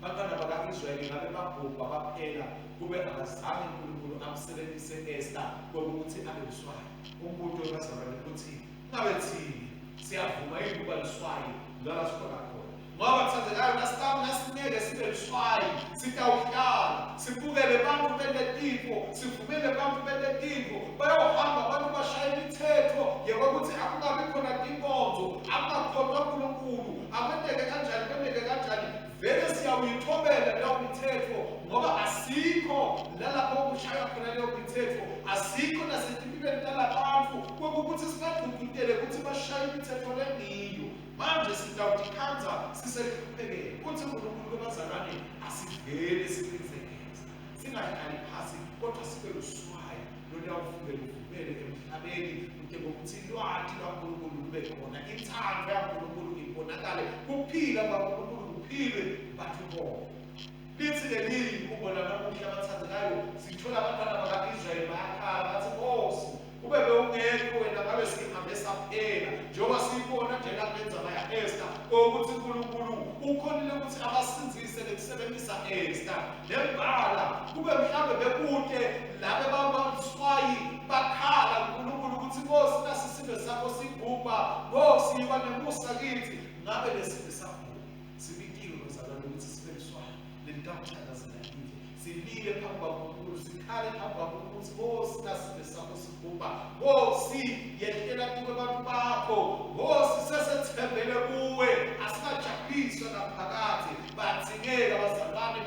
bantwana baka-Israyeli ngabe babhubha baphela kube akazange uNkulunkulu amsebenzise Esther ngokuthi abe luswayi umbuto webazalwane ukuthi ngabe thini siyavuma yini ukuba luswayi lala sikhona khona ngoba thandekayo nasingeke sibe luswayi sitawuhlala sibukele bantu benetifo sivumele bantu benetifo bayohamba abantu bashaya imithetho yekokuthi akungabi khona tinkonzo akungakhohlwa uNkulunkulu akwenteke kanjani kwenteke kanjani vele siyawuyithobela leyo mithetho ngoba asikho lalapho kushaya khona leyo mithetho asikho nasetimpilweni talabantu kokuthi singadududele ukuthi bashaye imithetho leniyo manje sitawutikhanza siselihluphekele kuthi uNkulunkulu kwabazalwane asivele siqinisekise singahlali phasi kodwa sibe luswayi loluyawufike luvumele emhlabeni ngokuthi lwati lwaNkulunkulu lube khona ithando yaNkulunkulu ibonakale kuphila kwaNkulunkulu kuphilwe bathu bonke lithi-ke lini ubona namuhla abathandekayo sithola abantwana baka-Israyeli bayakhala bathi Nkosi ube bewungekho wena ngabe sihambe saphela njengoba siyibona njena kule ndzaba ya-Esther ukuthi uNkulunkulu ukhonile ukuthi abasinzise lekusebenzisa Esther nembala kube mhlawumbe bekude labe babaluswayi bakhala uNkulunkulu ukuthi Nkosi nasi isizwe sakho sigubha Nkosi yiba nemusa kithi ngabe lesizwe sakho sibikile bazalwane ukuthi sibe luswayi lentawuthandazela kithi silile phambi kwaNkulunkulu sikhale phambi kwaNkulunkulu ukuthi Nkosi nasi isizwe sakho sigubha Nkosi yehlela kuwe bantu bakho Nkosi sesethembele kuwe asingajabhiswa naphakathi bathingeka abazalwane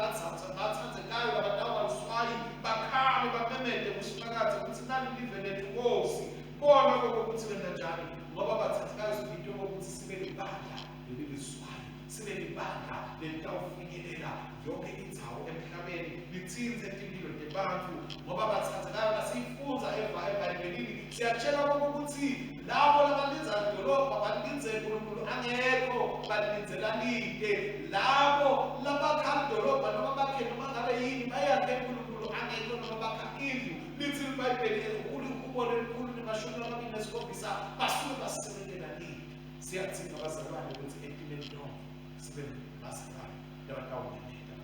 bathandzekayo labandawo baluswayi bakhale bamemede kusiphakathi ukuthi nali live lethu Nkosi bona kokuthi wena njani ngoba bathathekayo sibito ukuthi sibe libandla leliswayi sibe libandla lelitawufikelela yonke indzawo emhlabeni lithinze impilo zebantu ngoba bathathekayo nasiyifunza eBhayibhelini siyatshela ukuthi labo labalinza idolobha balinze uNkulunkulu angekho balinzela lide labo labakha idolobha noma bakhe noma ngabe yini bayakhe uNkulunkulu angekho noma bakha indlu lithi iBhayibheli ukubona elikhulu nemashumi amabili nesikhombisa basuke basebenza lide siyathinga abazalwane ukuthi empilweni yonke sibe bazalwane labantawulinda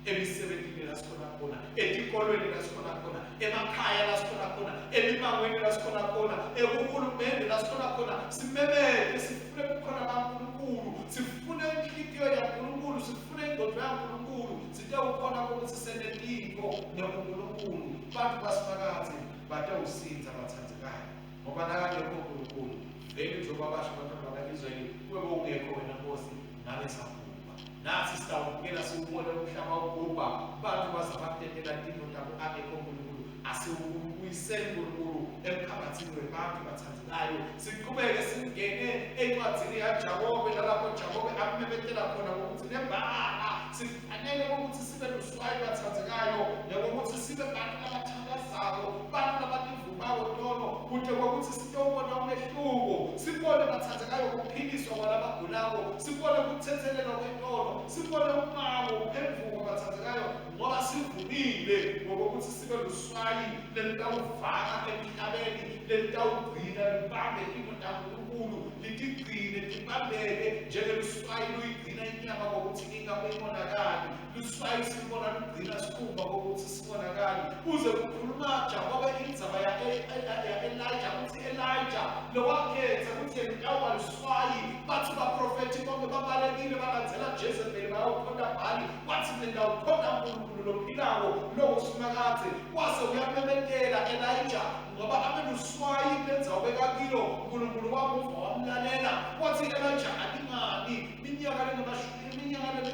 emisebenzini lasikhona khona etikolweni lasikhona khona emakhaya lasikhona khona emimangweni lasikhona khona ekuhulumende lasikhona khona simemele sifune kukhona kaNkulunkulu sifune inhliziyo yaNkulunkulu sifune ingqondo yaNkulunkulu sitewukhona ukuthi senelipho noNkulunkulu bantu basifakathi batewusinza bathathekayo ngoba nakangekho uNkulunkulu vele njengoba basho abantu baka-Israyeli kube ungekho wena Nkosi ngabe sakuba nathi sitawubukela siwubone umhlaba ugubha abantu bazabatetela timo tabo angekho uNkulunkulu asiwubuyiseni uNkulunkulu emphakathini webantu bathandekayo siqhubeke singene encwadini yaJakobe lalapho Jakobe amemethela khona ukuthi nembala sifanele ukuthi sibe luswayi bathandekayo ngokuthi sibe bantu abathandazako bantu abativumayo tono kude kokuthi sitobona umehluko sibone bathandekayo ukuphiliswa kwalabagulayo sibone ukuthethelelwa kwentolo sibone umango uphenduka bathandekayo ngoba sivumile ngokuthi sibe luswayi lelitawuvaka emhlabeni lelitawugcina libambe into kaNkulunkulu litigcine libambeke njengeluswayi luyigcina inyama ngokuthi ingabonakali luswayi sibona lugcina sikhumba ngokuthi sibonakali uze kukhuluma Jakobe indzaba ya-Elijah ukuthi Elijah lowakhetha ukuthi yena luswayi bathi baprofethi bonke babalekile balandzela Jezebeli bayawukhonda Bhali wathi mina ukhonda uNkulunkulu lophilako lokusimakathe kwase uyamemethela Elijah ngoba abeluswayi lenzawo bekakilo uNkulunkulu wamuva wamlalela wathi Elijah alingani iminyaka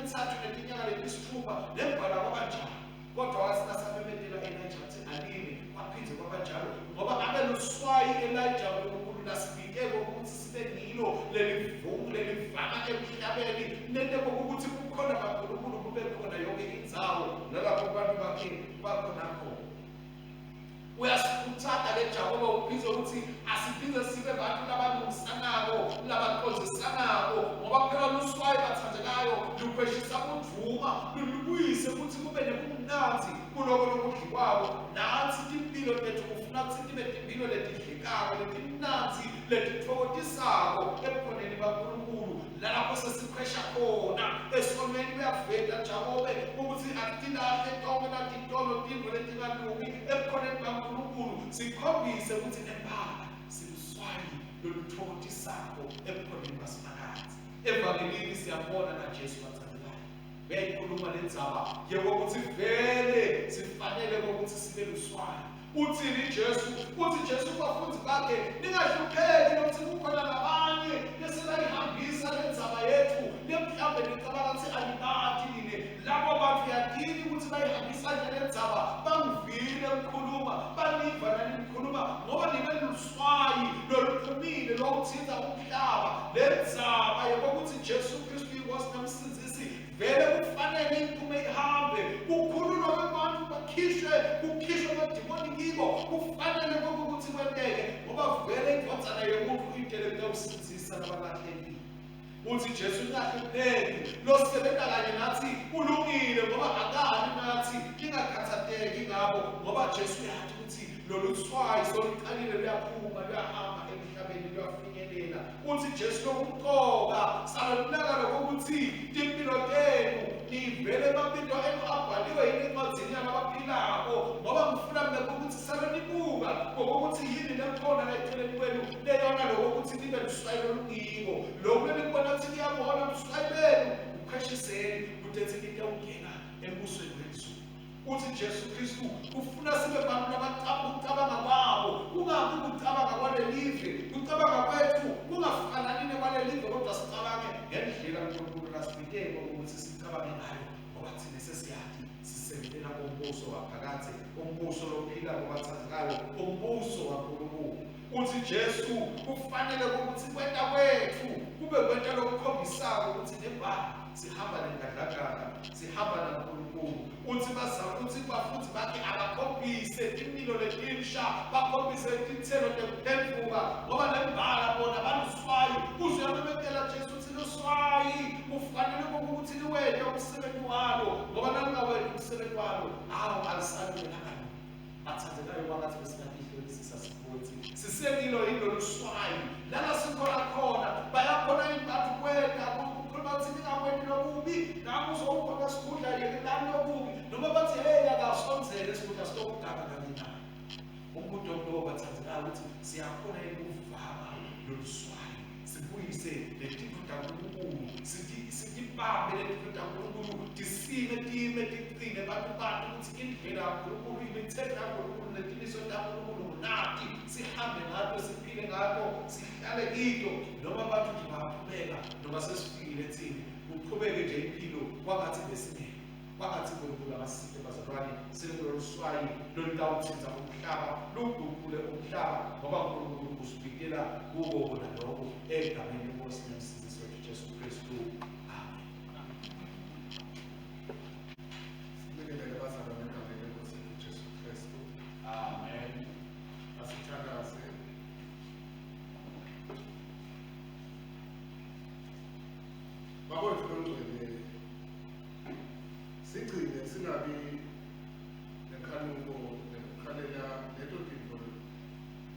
lemithathu neminyaka lemisithupha lembala kwabanjalo kodwa wasina samemethela Elijah wathi alime waphindze kwabanjalo ngoba abeluswayi Elijah uNkulunkulu lasibike ukuthi sibe ngilo lelivama emhlabeni nento kokuthi kukhona kaNkulunkulu kube khona yonke indzawo nalapho abantu bakhe bakhonakho uyasikhuthaza ke Jakobe uphizwe ukuthi asiphize sibe bantu labalungisanako labaqondisanako ngoba phela luswayi bathandekayo lukhweshisa kudvuma lulubuyise ukuthi kube nebumnanzi kuloko lokudlikwako nathi timpilo lethu kufuna ukuthi tibe timpilo letidlikako letimnanzi letithokotisako ebukhoneni baNkulunkulu lalapho sesikhwesha khona esonweni kuyavela Jakobe ukuthi atilahle tonke natintolo tinto letingalungi ebukhoneni baNkulunkulu sikhombise ukuthi nembala siluswayi loluthokotisako ebukhoneni basimakathi evangelini siyabona naJesu bathandekayo beyikhuluma lendzaba yokuthi vele sifanele ukuthi sibe luswayi uthini Jesu uthi Jesu kubafundi bakhe ningahlupheki ukuthi kukhona nabanye leselayihambisa lendzaba yethu lemhlawumbe nicabanga ukuthi alibati nini labo bantu yadini ukuthi bayihambisa nje lendzaba bangivile mkhuluma baniva nanikhuluma ngoba nibe luswayi loluphumile lokuthinta umhlaba lendzaba yokuthi Jesu Kristu inkosi nomsindisi vele kufanele iphume ihambe kukhululwa kwabantu kukhishwe amadimoni kibo kufanele ukuthi kwenteke ngoba vele indvodzana yomuntu indlela yokubusindisa nabalahlekile uthi Jesu ngahlupheki losebenza kanye nathi ulungile ngoba akabi nathi ingakhathateki ngabo ngoba Jesu yathi ukuthi lolu swayi soluqalile luyaphuma luyahamba emhlabeni luyafinyelela uthi Jesu lokumqoka salulaka lokuthi impilo tenu nivele babinto abhaliwe encwadzini yabaphilako ngoba ngifuna ukuthi salonibuka ngokuthi yini lekhona la eceleni kwenu leyona lokuthi nibe luswayi lolungiko lokho lekubona ukuthi kuyabona luswayi lwenu ukheshiseni kutethi nitawungena embusweni wezulu uthi Jesu Kristu ufuna sibe bantu abacabanga kwabo kungabi ukucabanga kwalelive kucabanga kwethu kungafanani nekwalelive kodwa sicabange ngendlela uNkulunkulu lasibiteko ukuthi sicabange ngayo ngoba thina sesiyathi sisebenzela umbuso waphakade umbuso lophila ngobathandekayo umbuso kaNkulunkulu uthi Jesu kufanele ukuthi kwenta kwethu kube kwenta lokukhombisako ukuthi nembala sihamba nengadlakala sihamba naNkulunkulu uthi bazakuthi bafuthi bakhe abakhombise impilo letinsha bakhombise izithelo tekuphenduka ngoba nembala bona baluswayi uzuyamemethela Jesu uthi luswayi kufanele ukuthi liwele umsebenzi walo ngoba nalingaweli umsebenzi walo awu alisalulekanga bathandekayo kwakathi besingadihlolisisa sifuthi sisekilo yilo luswayi lana sikhona khona bayakhona impathu kwetha bathi ningakwenzi lokubi nakuzowukhona sikhundla yelani lokubi noma bathi hey akasonzele sikhundla sitokudaba kanina umuntu lo bathandekayo ukuthi siyakhona ukuvama loluswayi sibuyise letinto kaNkulunkulu sitibambe letinto kaNkulunkulu tisime time tiqine bantu ukuthi indlela kaNkulunkulu imithetho kaNkulunkulu netimiso kaNkulunkulu nathi sihambe ngato siphile ngato sihlale kito noma abantu bangaqhubeka noma sesifikile thina uqhubeke nje impilo wangathi besingeke, wangathi uNkulunkulu akasisize bazalwane, silelo luswayi lolutawuthinta umhlaba, luguqule umhlaba, ngoba uNkulunkulu usibikela kuko kona lokho egameni lenkosi nomsindisi wethu Jesu Kristu. Amen. Sibingelele bazalwane egameni lenkosi yethu Jesu Kristu. Amen. Asithandaze. Bakwethu longcwele, sigcine singabi nekhanuko nekukhalela leto tinto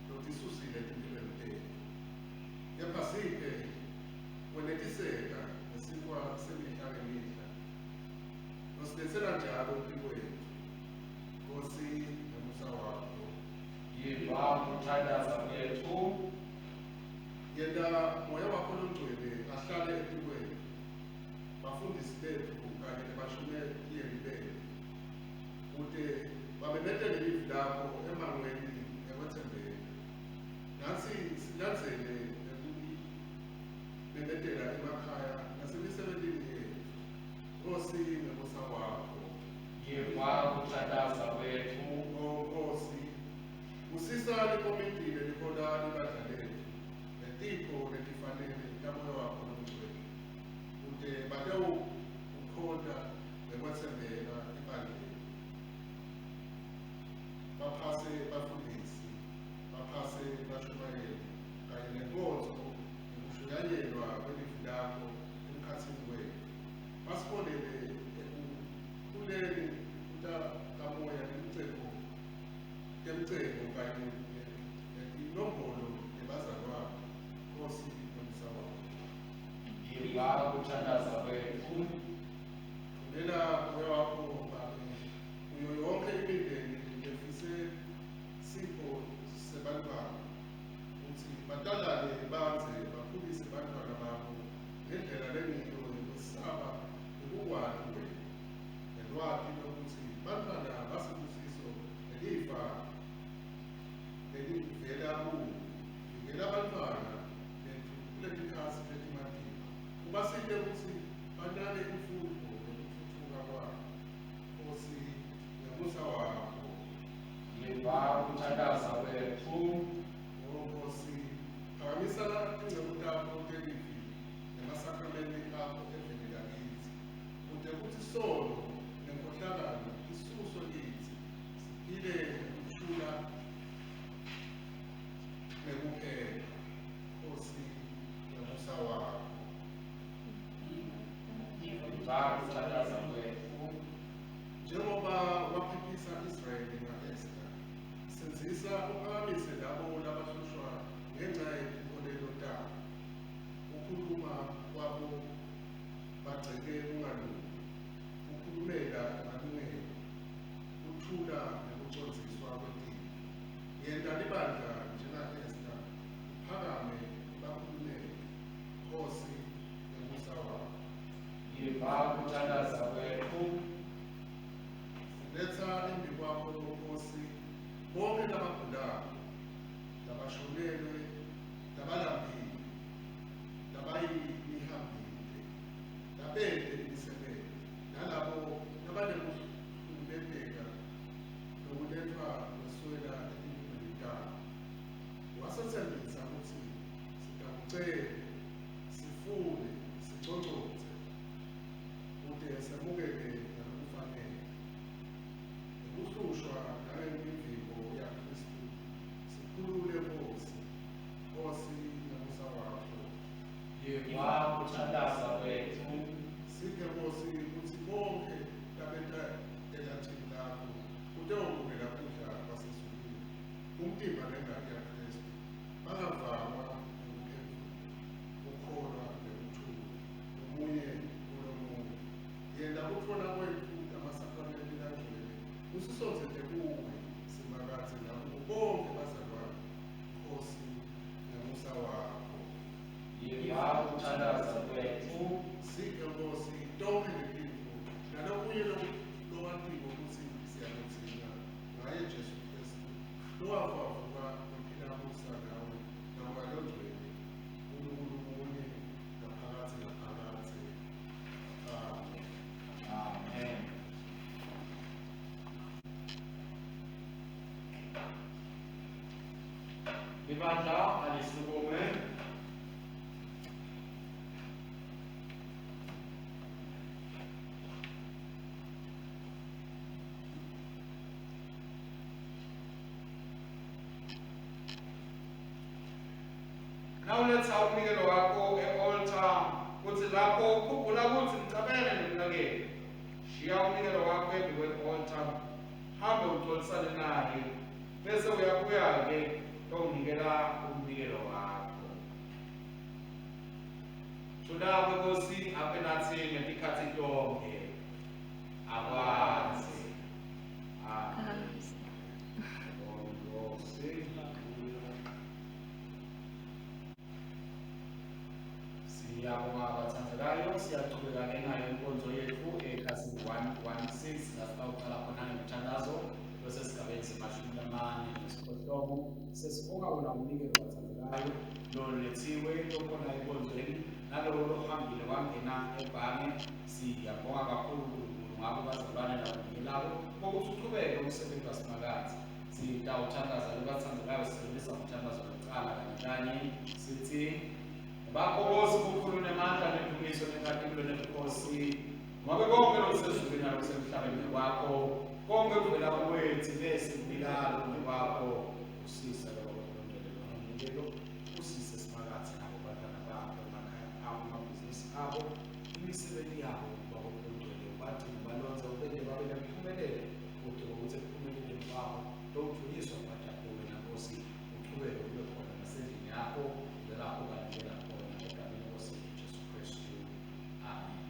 lotisusile empilweni tethu, kepha siphe kwenetiseka ngesikwa semihla ngemihla nosilethela njalo empilweni. Nkosi nomusa wakho, Yiva ukuthandaza kwethu, yenda moya wakho longcwele ahlale empilweni, bafundisi bethu kanye nebashayeli bethu, kude babebetele livi lakho emangweni ekwethembeka. Nathi silandzele nekubebetela emakhaya nasemisebentini yethu. Nkosi nomusa wakho, yiva ukuthandaza kwethu, Nkosi usisa likomiti lelihola libandla lethu netipho letifanele tamoya wakho longcwele, kude batewukhonda nekwetsembeka ebandleni. Baphase bafundisi, baphase bashumayeli kanye nenkonzo nokushuyanyelwa kwelivi lakho emkhatsini wethu. Basibonele ekukhuleni kamoya temcebo kanye netinombolo nebazalwane. Nkosi nomusa wakho, yiva ukuthandaza kwethu, thumela moya wakho Babe kuyo yonke imindeni lefise sipho sebantwana, ukuthi batalane banze bakhulise bantwana babo ngendlela lengiyo yokwesaba nobungwani wethu, nelwati lokuthi bantwana basibusiso nelifa lelivela kuwe. Vikela abantwana bethu kulelikhasi letimatima, ubasite ukuthi banake imfundo nokuthuthukiswa kwabo. Nkosi nomusa wakho, yiva ukuthandaza kwethu, Nkosi phakamisa ingcebo takho telivi nemasakramenti akho eveni lakithi, kude kuthi sono nenkohlakalo isuswe kithi, siphile ngokuthula nekuphepha. Nkosi nomusa wakho, yiva ukuthandaza kwethu, njengoba waphephisa Israyeli nga-Esta, senzisa uphakamise labo labahlushwa ngenxa yezinkolelo tabo. Ukhuluma kwabo bagceke kungalungi, ukhulumela emalungelo, uthula nekucondziswa kwetimo. Yenta libandla njenga-Esta, uphakame bakhulumele. Nkosi nomusa wakho, yiva ukuthandaza kwethu, letha embi kwakho Nkosi bonke labagulayo, labashonelwe, labalambile, labayimihambile, labede imisebenzi, nalabo abanekuhlukumezeka nokulethwa kweswela empilweni yabo. Wasethembisa ukuthi sitakucela, sifune, sicocodze, kude semukele nalokufanele. Ukuhlushwa nangemivimbo yaKristu sikhulule Nkosi. Nkosi nomusa wakho, yiva ukuthandaza kwethu, siphe Nkosi ukuthi bonke labenta elathini lakho kutewuvumela kudla kwasezulwini, umtimba nengati yaKristu, bangavamwa ukukholwa nekuthula nomunye kulomunye. Yenda kutfola kwethu amasakramenti langcwele usisondzele kuwe simakatsi nabo bonke bazalwane. Nkosi nomusa wakho, yiva ukuthandaza kwethu, siphe Nkosi tonke letinto nalokunye lokwatiko kutsi siyakudzinga ngaye Jesu Kristu lowafavuka nophila musa nawe nawe longcwele uNkulunkulu munye naphakatsi naphakatsi. ibandla alisukume. Nawuletha umnikelo wakho e-altar kuthi lapho ukhumbula ukuthi ngicabene nomnakeni, shiya umnikelo wakho phezu kwe-altar, hambe uxolisane naye, bese uyabuya-ke uyowunikela umnikelo wakho. Thulapho Nkosi aphe nathi ngetikhathi tonke. Akwazi. Amen. Siyabonga abathandekayo, siyachubeka-ke nayo inkonzo yethu ekhasini 116 lapho uqala khona ngemthandazo esigabeni se-48. Sesibonga wona umnikelo bathandekayo lolethiwe lokhona enkonzweni nalolo lohambile wangena ebhange. Siyabonga kakhulu ngabo bazalwane nabanikelayo bokuthi uqhubeke umsebenzi wasemakathi. Sitawuthandaza lobathandekayo, sisebenzisa umthandazo wokuqala kanye sithi bakho kukhulu nemandla nedumiso nenkathimlo nebukhosi ngoba konke lokusezulwini nakusemhlabeni kwakho, konke kuvela kuwethu nesimbilalo ngokwakho. Usise lokho nomnikelo, usise siphakathi nabo bantwana bakho, emakhaya abo, amabhizinisi abo, imisebenzi yabo bakulungele bathi balonze ubende babe nempumelelo ukuthi ukuthi ekuphumeleleni kwabo lokuthunyiswa kwaJakobe naNkosi uqhubeke ube khona nasendlini yakho lapho kanikela khona egameni Nkosi Jesu Kristu. Amen.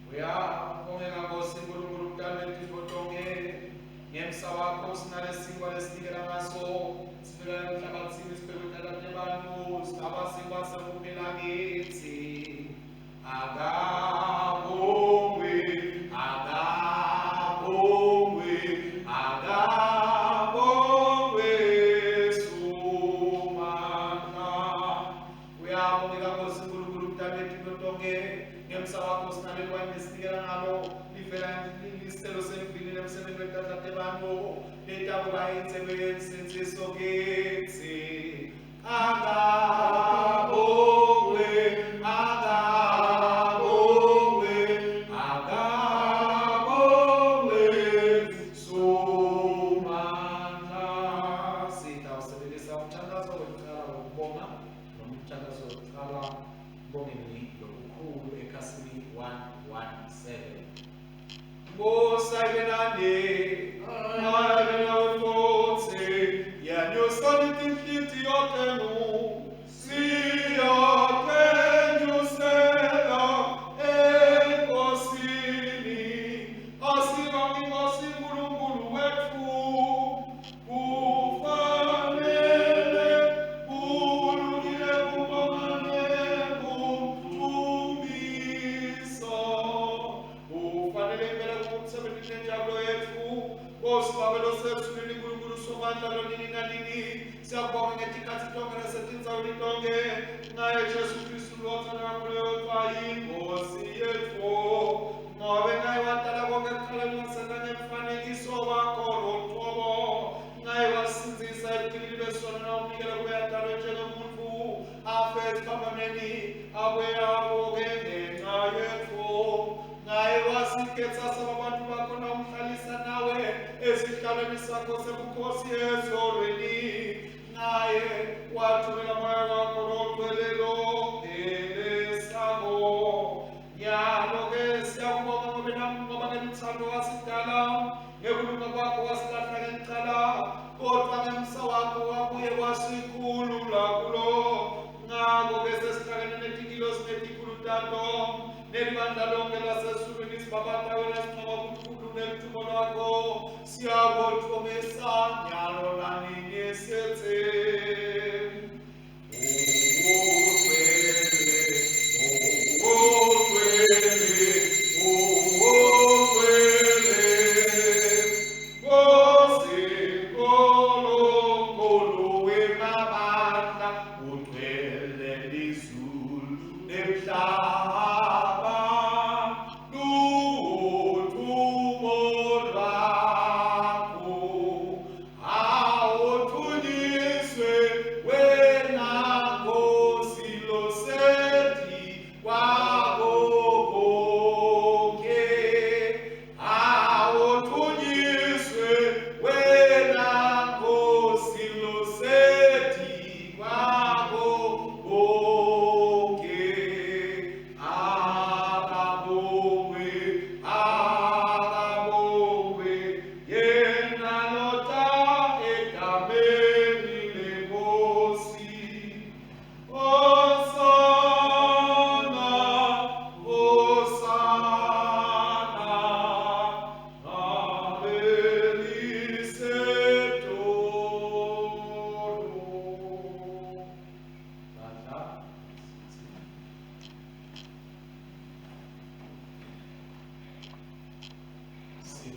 Uyabongeka Nkosi Nkulunkulu Mdali wethu tonke, ngemsa wakho sinalesinkwa lesinikela ngaso sivela emhlabathini sibheke kuqala abantu abasinkwa sekuphela kithi. Akabongwe, akabongwe, akabongwe Sumandla. Uyabongeka Nkosi Nkulunkulu Mdali wethu tonke, ngemsa wakho sinaleli wayini lesinikela ngalo livela isithelo semvini nemsebenzi wetata bantu letabuka insebenzi senziso kithi. Akabongwe, akabongwe, akabongwe Sumandla. Sitawusebenzisa umthandazo wokuqala wokubonga nomthandazo wokuqala ubongeni lokukhulu ekhasini 117. Bosayenande, ayena ufote, yanyosani tinhliti yotenu, siyakenyusela enkosini, asibonga inkosi Nkulunkulu wethu, kufanele, kulungile kubonga nekuthumisa. Ufanele impela kumsebenzi nenjabulo yethu, Nkosi babelo sezulwini Nkulunkulu Somandla lonini nanini, siyabonga ngetikhathi tonke nasetindzaweni tonke, ngaye Jesu Kristu lothandwa kakhulu yinkosi yethu, ngobe ngaye wadala konke ekuqaleni wasenza ngemfanekiso wakho loqobo, ngaye wasinzisa ebuqilini besono nawunikela kube yadalwe njengomuntu afe esiphambanweni abuye avuke ngenxa yethu. Ngaye wasikhetha sababantu bakho nawumhlalisa nawe esihlalweni sakho sebukhosi ezolweni. Ngaye wathumela moya wakho logcwele longelesako. Nyalo-ke siyakubonga ngoba ngemithando wasidala, ngekulunga kwakho wasilahla ngekuqala, kodwa ngemsa wakho wabuye wasikhulula kulo. Ngakho-ke sesihlangene netingilosi netikhulu tato nelibandla lonke lasezulwini sibabatayo nesincoma kukhulu nelithubo lwakho, siyakuthomisa nyalo lanini sithi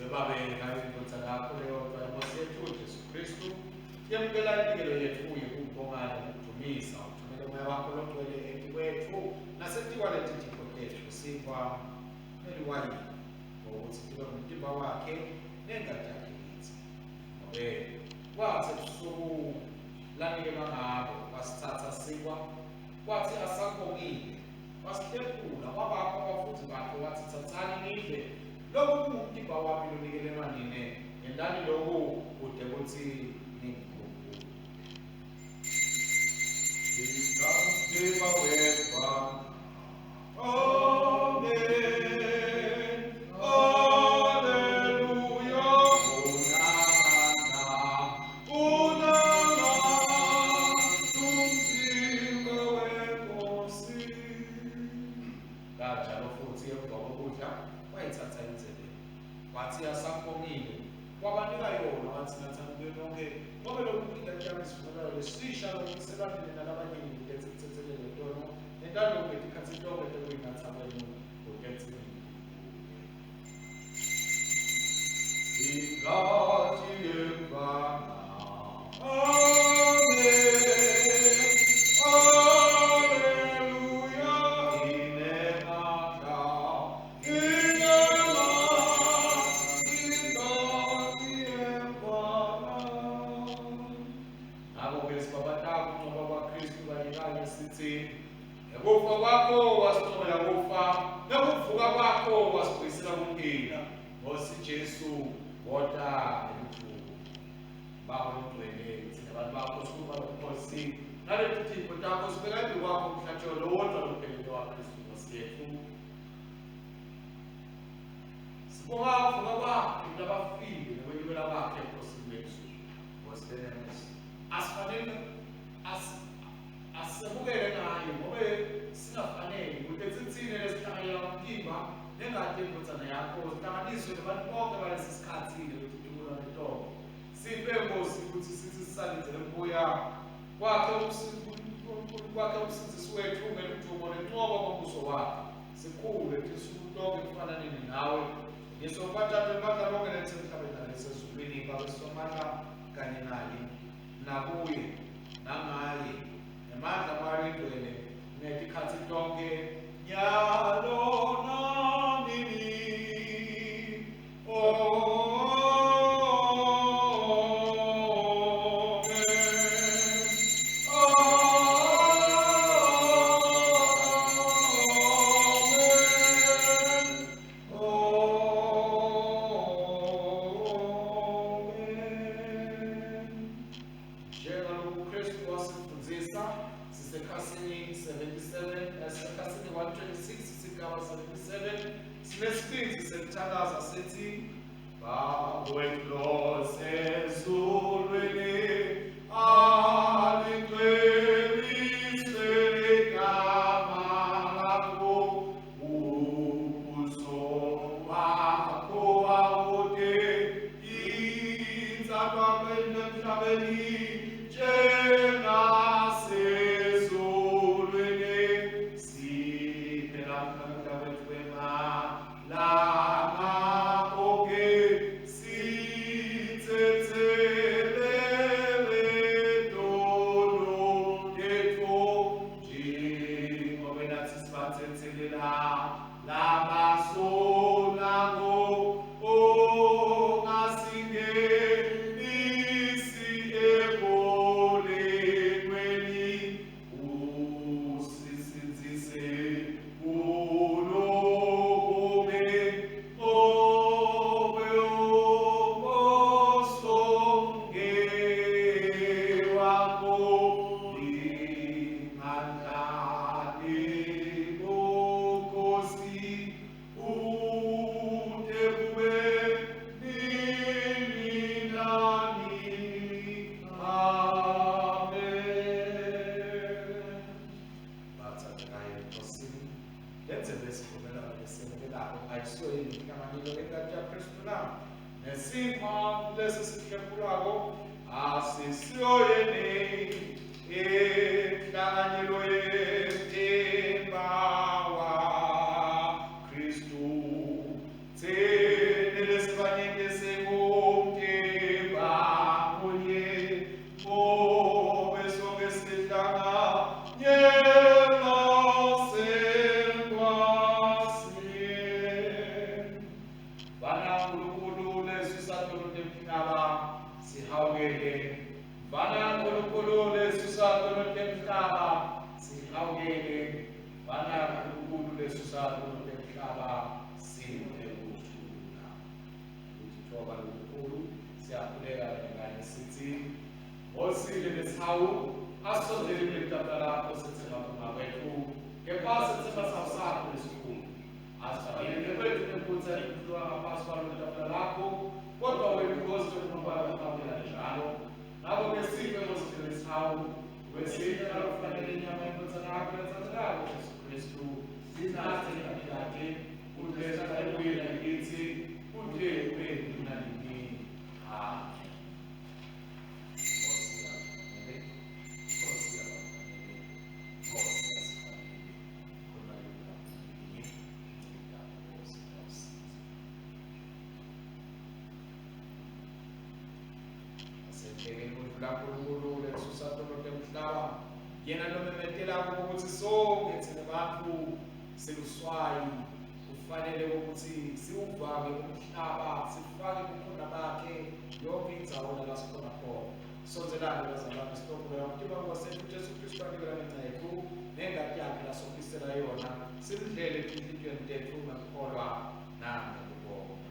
sibebabeka indodza lakho leyodwa inkosi yethu uJesu Kristu yamukela impilo yethu kuye kumbongana ukudumisa uthumele umoya wakho logcwele etikwethu nasetikwalethithipho tethu sikwa eliwayini ngokuthi kube ngumtimba wakhe nengathi yakhe kithi kwathi ebusuku lanikelwa ngabo wasithatha sikwa kwathi asakubongile wasihlephula kwabakho abafundi bakhe wathi thathani nidle lokhu kungumtimba wami lonikelelwa nine endani lokhu kude kuthi ningikhumbule. Ingamtima wekwa. Amen. Hallelujah. Unama tumsimba wenkosi. Kanjalo futhi emva kokudla wayithatha inzebe wathi asakubongile wabanika yona wathi nathani nonke ngoba lokhu kuyinto isivulayo lesisha lokuselandile nalabanye ngikhethe ukuthethelele ntono nentando ukuthi ikhathi lonke lokuyinatha kwenu ngokhethe Ingathi yemvana. Amen. Hallelujah. Inemanda. Ingathi yemvana. ngakho-ke sibabataka ukungcwaba kwaKristu kanye sithi ekufa kwakho wasithola kufa nokuvuka kwakho wasibuyisela kumpilo Nkosi Jesu woda elithuba bangomgcwele thina abantu bakho sikuba nkosi nalethithipho takho sibeka phambi kwakho umhlatshelo lowodwa lophelele waKristu Nkosi yethu sibonga ukuvuka kwakhe nabafile nokwenyukela kwakhe enkosini bethu Nkosi benenkosi asifanele asibukele ngayo ngoba singafanele ukuthi sithine lesihlanganela umtimba nengadi yendodzana yakho sihlanganiswe nabantu bonke balesi sikhathi ukuthi tukulwa nentombi siphe Nkosi ukuthi sithi sisalenzele mbuya kwakhe umsindisi wethu ngeludumo nencoba kombuso wakhe sikhule ukuthi suku lonke kufananeni nawe ngisophathathe impahla lonke lethe emhlabeni nalesezulwini babe somandla kanye naye nakuye nangaye nemandla amalindwele netikhathi tonke nyalo nanini. Sithandaza sithi bawetloze ezulwini alingcwelise igama lakho ubuso bakho awude inzalwa emhlabeni njengasezulwini siphe namhla wethu Kristu, tenele sebanyenge lesusatolo temhlaba sihawukele. Bana nkulunkulu lesusatolo temhlaba sihawukele. Bana nkulunkulu lesusatolo temhlaba siphe ukuthula. Ukuthoba lokukulu siyakhuleka ngane sithi ngosile lesihawu asondele kulitafula lakho sithemba kuma kwethu kepha sithemba sawusakho lesikhulu asifakele kwethu nemphutha ikuhlwa ngaphansi kwalo litafula lakho kodwa wena inkosi yokunokwakho uqabela njalo ngakho-ke siphe ngosile lesihawu wesiphe nalokufanele inyama yenkothana yakho lenzanzekako Jesu Kristu sinathe kakhilake udleza ebuyela kithi udle kwethu nanini. Amen. Nkulunkulu lesusatolo temhlaba yena lomemetelako ukuthi sonke thina bantu seluswayi kufanele ukuthi siwuvake umhlaba sifake kukhona bakhe yonke indzawo la sikhona khona sonzelane bazalwane sitokula umtima wasethu Jesu Kristu anikela ngenxa yethu nengadi yakhe lasofisela yona silidlele ezinhliziyweni tethu ngakukholwa nangokubonga.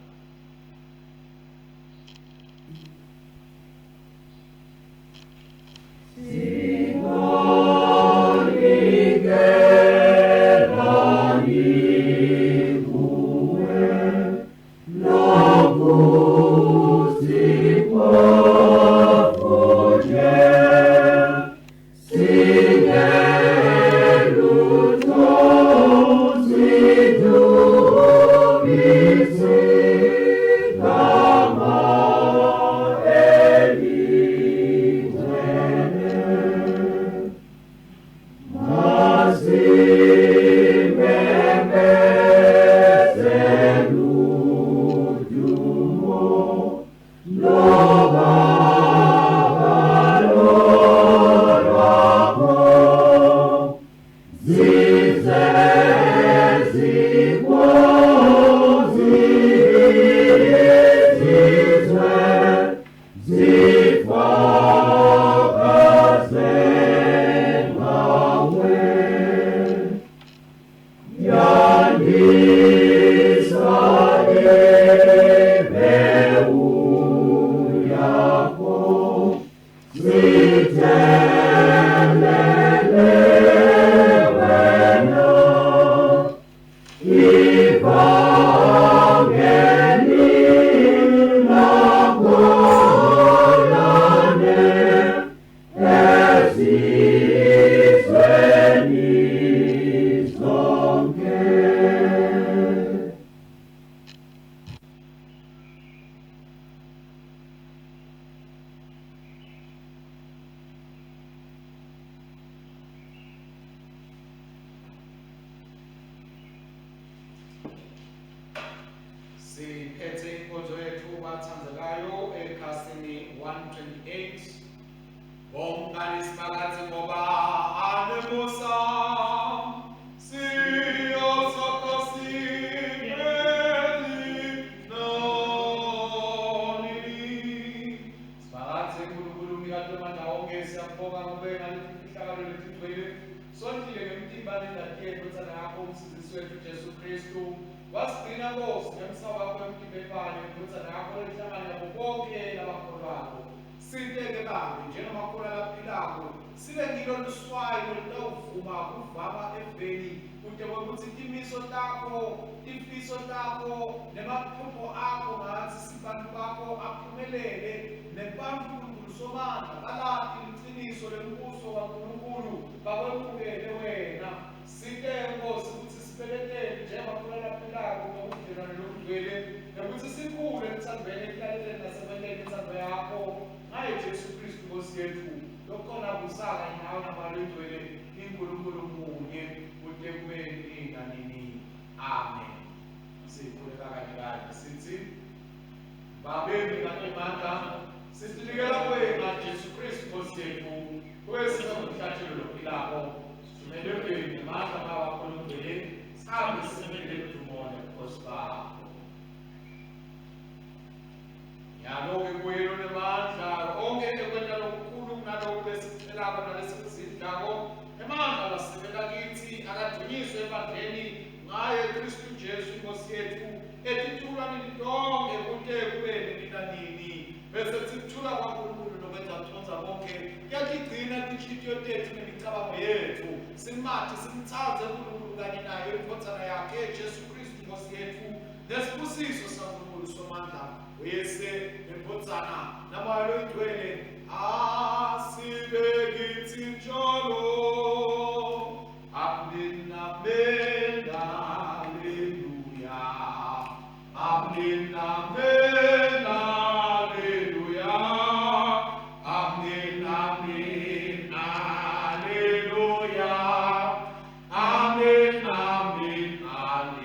Siphethe inkonzo yethu bathandekayo ekhasini 128 bomkani sibakathi ngoba anemusa siyosokho sipheli nonini sibakathi uNkulunkulu umnikadomandla wonke siyambonga ngoba ngalesifihlakalo lesithwele sondile ngemtimbane endadi yethu nsana yakho umsindisi wethu Jesu Kristu wasigcina Nkosi ngemsaba wakho emtimbepane indodzana yakho lihlangane nabo bonke labakholwako siteke babi njengamakholwa laphilako sibe ngilo luswayi lutawuvuma kuvama eveni kude kwekuthi timiso takho tifiso takho nemaphupho akho ngathi sibantu bakho aphumelele nebantfu somandla balaphi liqiniso lembuso kaNkulunkulu bakwemukele wena siteke Nkosi ukuthi sibelekele njengamakholwa laphilako ngokudlelwane lokudlwele nokuthi sikhule emthandweni ekulaleleni nasemeleni inthando yakho ngaye Jesu Kristu Nkosi yethu lokhona kusaka nawe namalwendwele iNkulunkulu munye kude kube nini nanini. Amen. Sikhuleka kanye sithi babemi kaNkulunkulu sisinikela wena Jesu Kristu Nkosi yethu wesizwe umhlatshelo lophilako simelelweni namandla wakho lomveli sihambe sisemelele kuthumone Nkosi bakho Yaloke kuyelo nemandla onke ekwenta lokukhulu kunalokhu esicelayo nalesizidlako emandla lasebenza kithi akadunyiswe ebandleni ngaye Kristu Jesu Nkosi yethu etithula nilonke kude kube nini bese sithula kwaNkulunkulu nokwenza kuthonza konke kuyatigcina inhliziyo yethu nemicabango yethu simathi simthathe uNkulunkulu kanye naye inkodzana yakhe Jesu Kristu Nkosi yethu nesibusiso saNkulunkulu somandla uyese nenkodzana namoya oyingcwele asibe kithi njalo. Amen, amen, hallelujah. Amen, amen, hallelujah. Amen, amen, hallelujah. Amen, amen, hallelujah.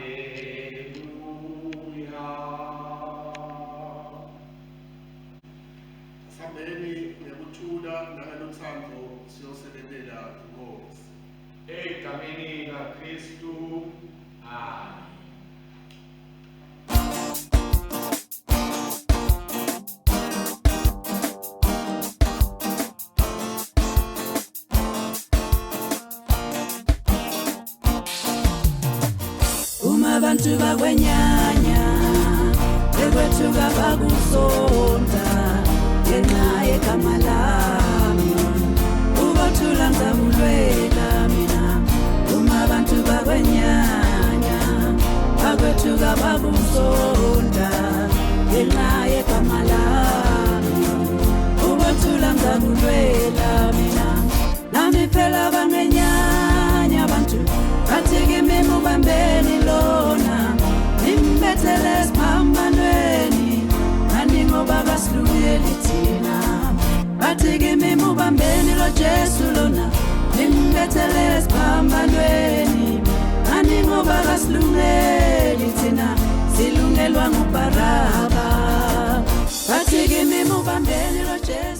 Asambeni ngekuthula nangelothando siyosebenela inkosi. Egameni likaKristu. Amen. Uma abantu bakwenyanya bekwethuka bakusonta ngenxa yegama lami ubothula ngizamulwela mina. Uma abantu bakwenyanya bakwethuka bakusonta ngenxa yegama lami ubothula ngizamulwela mina. Nami phela bangenyanya abantu bathi kimi mubambeni lona nimbethele esiphambanweni nani ngoba kasilungeli thina. Bathi kimi mubambeni lo Jesu lona nimbethele esiphambanweni nani ngoba kasilungeli thina silungelwa nguBaraba. Bathi kimi mubambeni lo Jesu